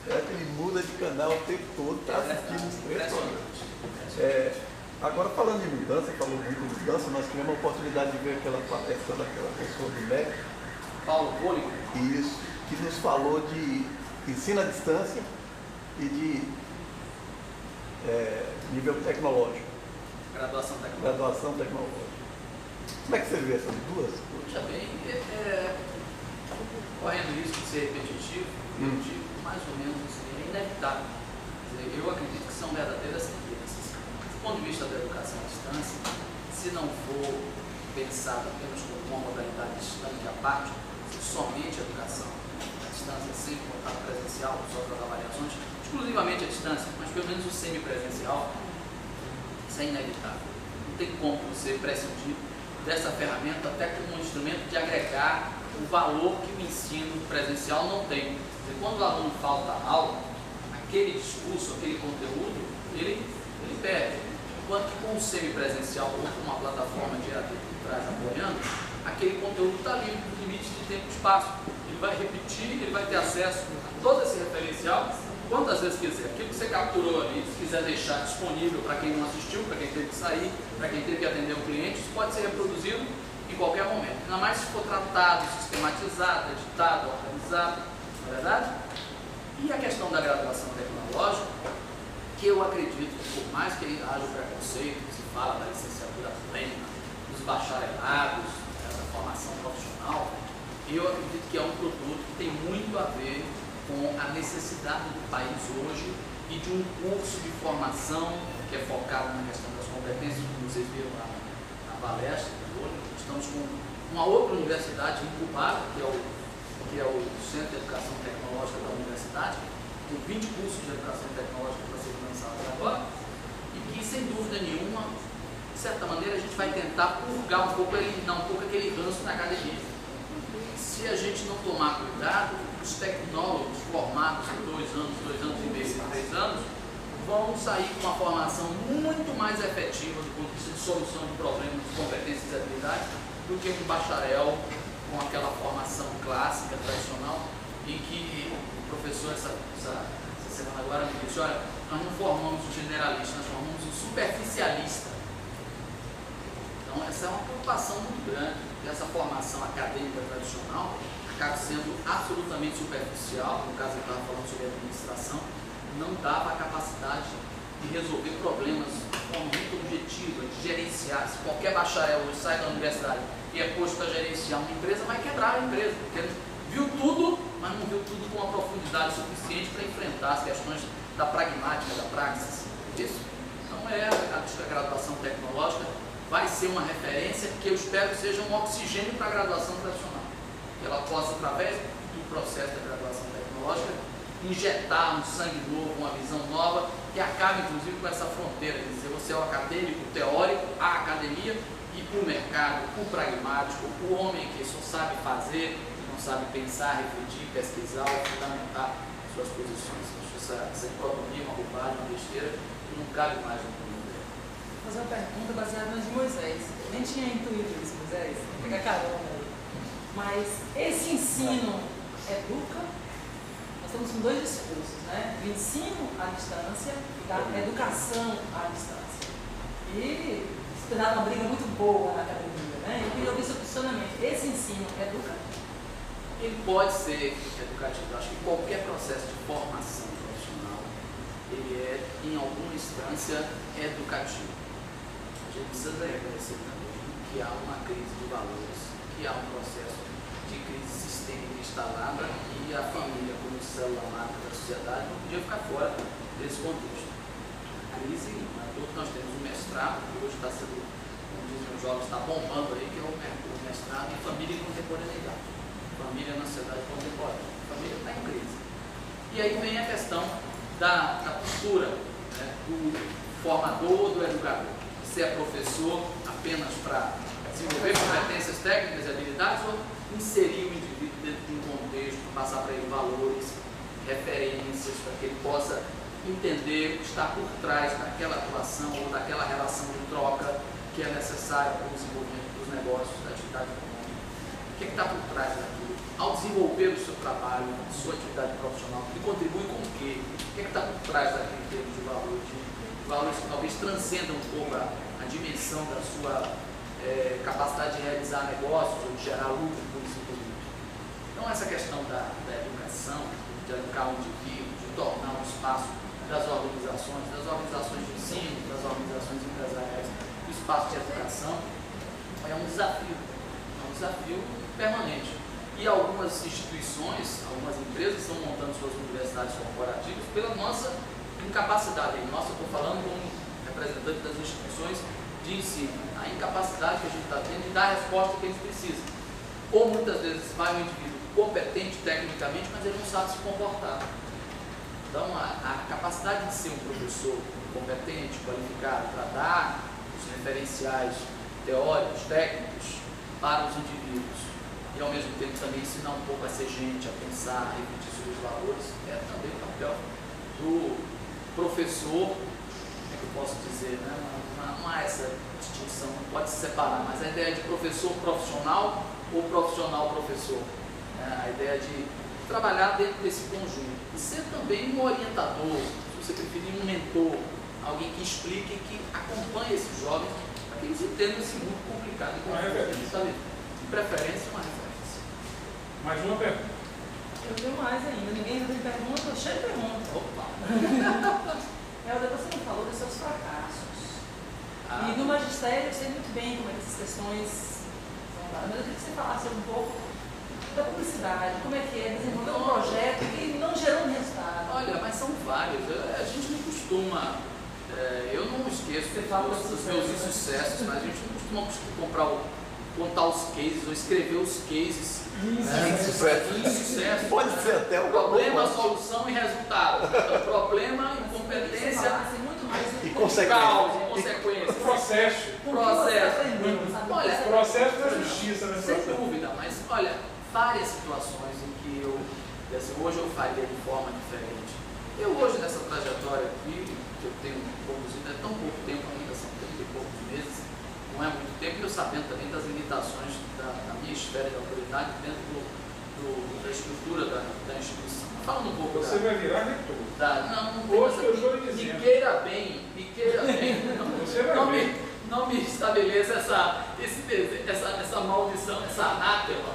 Ele muda de canal o tempo todo, está assistindo os 3 ou 4. Agora, falando de mudança, falou muito de mudança, nós tivemos a oportunidade de ver aquela palestra daquela pessoa do MEC. Paulo Bólico. Isso, que nos falou de ensino à distância e de nível tecnológico. Graduação tecnológica. Graduação tecnológica. Como é que você vê essas duas coisas? Veja bem, correndo risco de ser repetitivo, eu digo mais ou menos assim, é inevitável. Quer dizer, eu acredito que são verdadeiras tendências. Do ponto de vista da educação à distância, se não for pensado apenas como uma modalidade distante à parte, somente a educação à distância, sem contato presencial, só para as avaliações, exclusivamente à distância, mas pelo menos o semipresencial, isso é inevitável. Não tem como você prescindir dessa ferramenta até como um instrumento de agregar o valor que o ensino presencial não tem. Quando o aluno falta a aula, aquele discurso, aquele conteúdo, ele perde. Enquanto que com o semipresencial ou com uma plataforma de EAD por trás apoiando, aquele conteúdo está livre dos limites de tempo e espaço. Ele vai repetir, ele vai ter acesso a todo esse referencial quantas vezes quiser. Aquilo que você capturou ali, se quiser deixar disponível para quem não assistiu, para quem teve que sair, para quem teve que atender um cliente, isso pode ser reproduzido em qualquer momento. Ainda mais se for tratado, sistematizado, editado, organizado, não é verdade? E a questão da graduação tecnológica, que eu acredito que por mais que haja o preconceito, que se fala da licenciatura plena, dos bacharelados, dessa formação profissional, eu acredito que é um produto que tem muito a ver com a necessidade do país hoje e de um curso de formação que é focado na questão das competências, como vocês viram lá na palestra. Estamos com uma outra universidade incubada, que é o Centro de Educação Tecnológica da Universidade, com 20 cursos de educação tecnológica para ser lançados agora, e que, sem dúvida nenhuma, de certa maneira, a gente vai tentar purgar um pouco, eliminar um pouco aquele ranço na academia. Se a gente não tomar cuidado, os tecnólogos formados em 2 anos e meio, 3 anos, vão sair com uma formação muito mais efetiva do ponto de vista de solução de problemas, de competências e habilidades, do que um bacharel com aquela formação clássica, tradicional, em que o professor, essa semana agora, me disse: olha, nós não formamos o generalista, nós formamos o superficialista. Então, essa é uma preocupação muito grande, que essa formação acadêmica tradicional acaba sendo absolutamente superficial. No caso, eu estava falando sobre administração, não dava a capacidade de resolver problemas de forma muito objetiva, de gerenciar. Se qualquer bacharel hoje sai da universidade e é posto a gerenciar uma empresa, vai quebrar a empresa, porque viu tudo, mas não viu tudo com uma profundidade suficiente para enfrentar as questões da pragmática, da praxis. Isso? Então, a graduação tecnológica vai ser uma referência que eu espero que seja um oxigênio para a graduação tradicional. Que ela possa, através do processo da graduação tecnológica, injetar um sangue novo, uma visão nova, que acabe inclusive com essa fronteira de dizer: você é o acadêmico, o teórico, a academia, e o mercado, o pragmático, o homem que só sabe fazer, não sabe pensar, refletir, pesquisar ou fundamentar suas posições. Acho que essa dicotomia, uma bobagem, uma besteira, que não cabe mais no mundo dele. Vou fazer uma pergunta baseada no de Moisés. Eu nem tinha intuído isso, Moisés. Vou pegar carona aí. Mas esse ensino educa? Nós estamos com dois discursos, né? Do ensino à distância e da educação à distância. E isso tem dado uma briga muito boa na academia, né? Eu queria ouvir seu posicionamento. Esse ensino educa? Ele pode ser educativo. Eu acho que qualquer processo de formação profissional, ele é, em alguma instância, educativo. A gente precisa reconhecer também que há uma crise de valores, que há um processo de crise sistêmica instalada e a família, como célula máter da sociedade, não podia ficar fora desse contexto. A crise, todos nós temos um mestrado, que hoje está sendo, como dizem os jovens, está bombando aí, que é o mestrado em família e contemporaneidade. Família na sociedade contemporânea. A família está em crise. E aí vem a questão da postura, né, do formador, do educador. Se é professor apenas para desenvolver competências técnicas e habilidades ou inserir o indivíduo dentro de um contexto, passar para ele valores, referências, para que ele possa entender o que está por trás daquela atuação ou daquela relação de troca que é necessária para o desenvolvimento dos negócios, da atividade econômica. O que está por trás daquilo? Ao desenvolver o seu trabalho, a sua atividade profissional, ele contribui com o quê? O que está por trás daquele termo de valores? Valores que talvez transcendam um pouco a dimensão da sua capacidade de realizar negócios ou de gerar lucro, por simplesmente. Então, essa questão da educação, de educar o indivíduo, de tornar um espaço das organizações de ensino, das organizações empresariais, o espaço de educação, é um desafio permanente. E algumas instituições, algumas empresas estão montando suas universidades corporativas pela nossa incapacidade. Nossa, estou falando como representante das instituições de ensino, a incapacidade que a gente está tendo de dar a resposta que eles precisam. Ou muitas vezes vai um indivíduo competente tecnicamente, mas ele não sabe se comportar. Então, a capacidade de ser um professor competente, qualificado, para dar os referenciais teóricos, técnicos para os indivíduos e, ao mesmo tempo, também ensinar um pouco a ser gente, a pensar, a refletir sobre os valores, é também o papel do professor, como é que eu posso dizer, né? Não há essa distinção, não pode se separar, mas a ideia de professor profissional ou profissional professor, né? A ideia de trabalhar dentro desse conjunto e ser também um orientador, se você preferir um mentor, alguém que explique e que acompanhe esses jovens para que eles entendam esse mundo complicado e Uma referência. De preferência, uma referência. Mais uma pergunta. Eu tenho mais ainda. Ninguém tem pergunta, estou cheio de perguntas. Opa! Helder, você me falou dos seus fracassos. E no magistério eu sei muito bem como é que essas questões são dadas, mas eu queria que você falasse um pouco da publicidade, como é que é desenvolver um projeto que não gerou um resultado. Olha, mas são vários. A gente não costuma, eu não esqueço dos meus insucessos, mas a gente não costuma contar os cases ou escrever os cases. Insucesso. Pode ser até o problema, solução e resultado. Então, problema, incompetência e causa, consequência. Processo. Olha, Processo da justiça, né? sem dúvida, mas olha, várias situações em que hoje eu faria de forma diferente. Eu hoje, nessa trajetória aqui, que eu tenho conduzido, é tão pouco tempo ainda, são 30 e poucos meses, não é muito tempo, e eu sabendo também das limitações da minha esfera de autoridade dentro da estrutura da instituição. Falando um pouco Você vai virar reitor. Hoje eu estou lhe dizendo. Me queira bem. Você vai ver. Não me estabeleça essa maldição, essa anátema,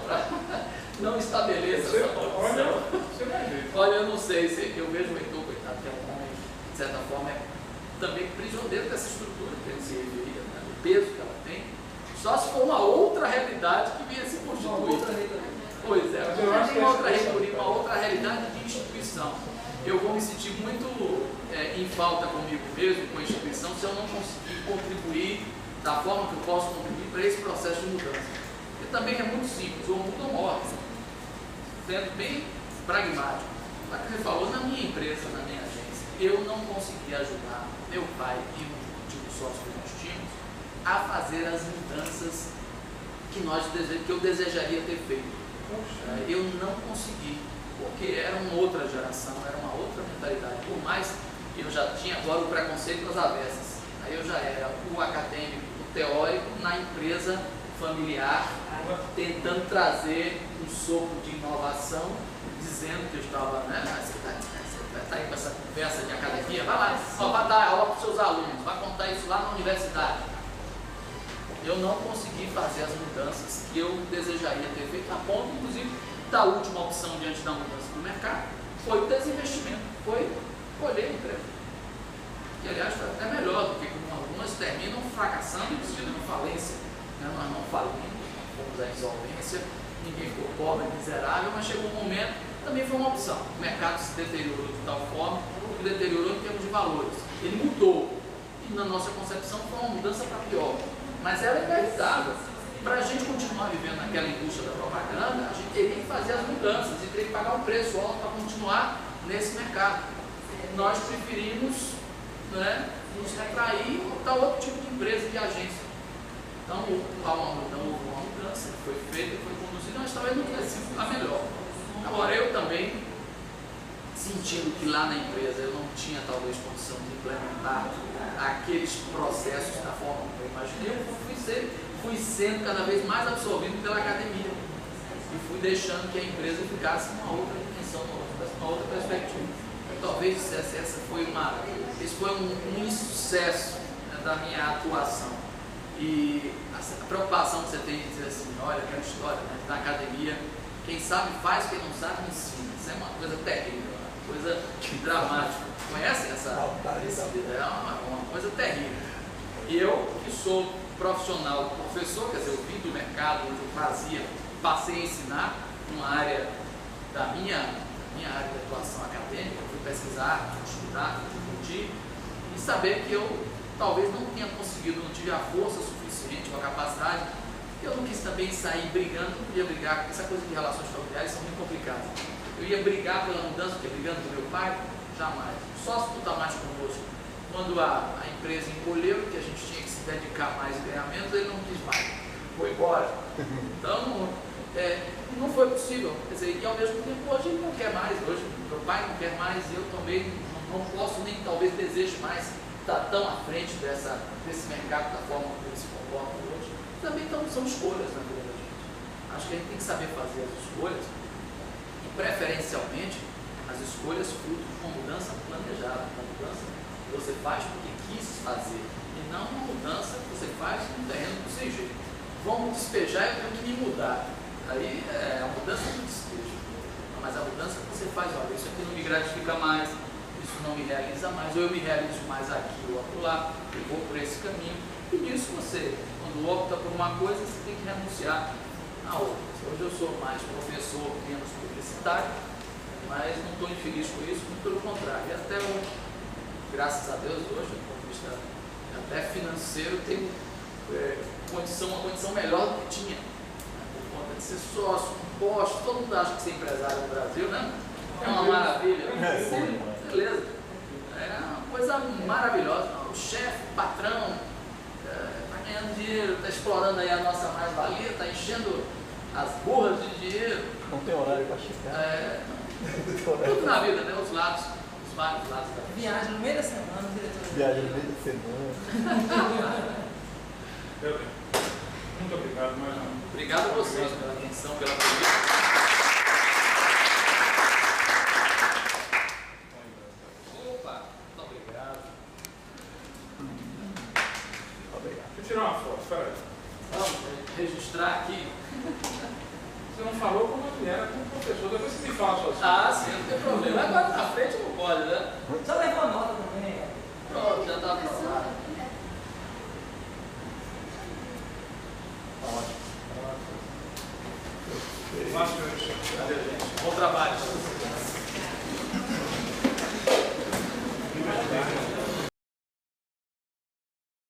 não estabeleça essa maldição. Você vai ver. Olha, eu não sei, eu vejo o reitor, coitado, que é um homem, de certa forma, é também prisioneiro dessa estrutura que ele se referia, né, do peso que ela tem, só se for uma outra realidade que venha se constituir. Pois é, mas tem outra reitoria, uma outra realidade de instituição. Eu vou me sentir muito em falta comigo mesmo, com a instituição, se eu não conseguir contribuir da forma que eu posso contribuir para esse processo de mudança. E também é muito simples, ou muda ou morre, sendo bem pragmático. Como você falou, na minha empresa, na minha agência, eu não consegui ajudar meu pai e o antigo sócio que nós tínhamos a fazer as mudanças que eu desejaria ter feito. Eu não consegui, porque era uma outra geração, era uma outra mentalidade. Por mais que eu já tinha agora o preconceito das avessas, aí eu já era o acadêmico, o teórico na empresa familiar, tentando trazer um sopro de inovação, dizendo que eu estava, né, você está aí com essa conversa de academia, vai lá, vai dar aula para os seus alunos, vai contar isso lá na universidade. Eu não consegui fazer as mudanças que eu desejaria ter feito, a ponto, inclusive, da última opção diante da mudança do mercado, foi o desinvestimento, foi colher emprego. Que, aliás, foi até melhor do que algumas terminam fracassando e decidindo falência. Né? Nós não falimos, fomos à insolvência, ninguém ficou pobre, miserável, mas chegou um momento, também foi uma opção. O mercado se deteriorou de tal forma, que deteriorou em termos de valores. Ele mudou, e na nossa concepção foi uma mudança para pior. Mas era inevitável. Para a gente continuar vivendo naquela indústria da propaganda, a gente teria que fazer as mudanças e teria que pagar um preço alto para continuar nesse mercado. Nós preferimos, né, nos retrair e montar outro tipo de empresa, de agência. Então, houve uma mudança que foi feita, foi conduzida, mas talvez não tenha sido a melhor. Agora, eu também, sentindo que lá na empresa eu não tinha talvez condição de implementar aqueles processos da forma que eu imaginei, eu fui sendo cada vez mais absorvido pela academia e fui deixando que a empresa ficasse numa outra dimensão, numa outra perspectiva. Eu talvez dissesse, esse foi um insucesso, né, da minha atuação. E a preocupação que você tem de dizer assim, olha, aquela história, né, da academia, quem sabe faz, quem não sabe ensina. Isso é uma coisa terrível, uma coisa dramática. Conhecem essa vida? É uma coisa terrível. E eu, que sou profissional, professor, quer dizer, eu vim do mercado onde eu passei a ensinar uma área da minha área de atuação acadêmica, fui pesquisar, estudar, discutir, e saber que eu talvez não tenha conseguido, não tive a força suficiente, ou a capacidade, eu não quis também sair brigando, não podia brigar, porque essa coisa de relações familiares são muito complicadas. Eu ia brigar pela mudança, porque brigando com meu pai, jamais. Só se lutar mais conosco. Quando a empresa encolheu, que a gente tinha que se dedicar mais e ganhar menos, ele não quis mais, foi embora. Então, não foi possível. Quer dizer, e ao mesmo tempo, hoje ele não quer mais, hoje meu pai não quer mais, e eu também não posso, nem talvez deseje mais estar tão à frente desse mercado, da forma como ele se comporta hoje. Também são escolhas na vida da gente. Acho que a gente tem que saber fazer as escolhas, e preferencialmente as escolhas fruto de uma mudança planejada, uma mudança que você faz porque quis fazer, e não uma mudança que você faz no terreno do seu jeito. Vamos despejar, eu tenho que me mudar. Aí é a mudança do despejo. Mas a mudança que você faz, olha, isso aqui não me gratifica mais, isso não me realiza mais, ou eu me realizo mais aqui ou acolá, eu vou por esse caminho. E nisso você, quando opta por uma coisa, você tem que renunciar a outra. Hoje eu sou mais professor, menos publicitário, mas não estou infeliz com isso, muito pelo contrário. E até hoje, graças a Deus, hoje, do ponto de vista até financeiro, tenho uma condição melhor do que tinha. Por conta de ser sócio, imposto, todo mundo acha que ser empresário no Brasil, né? É uma maravilha. Beleza. É uma coisa maravilhosa. O chefe, o patrão, está ganhando dinheiro, está explorando aí a nossa mais-valia, está enchendo as burras de dinheiro. Não tem horário para chegar. Tudo na vida, né? Os vários lados da vida. Viagem no meio da semana, diretor. Viagem no meio da semana. Muito obrigado, mais uma. Obrigado a vocês pela atenção, pela pergunta. Opa, muito obrigado. Obrigado. Deixa eu tirar uma foto, espera aí. Vamos registrar aqui. Você não falou como ele era como professor, depois você me fala sozinho. Ah, sim, não tem problema. Agora na frente não pode, né? Já levou a nota também. Pronto, já está aprovado. Ótimo. Valeu, gente. Bom trabalho.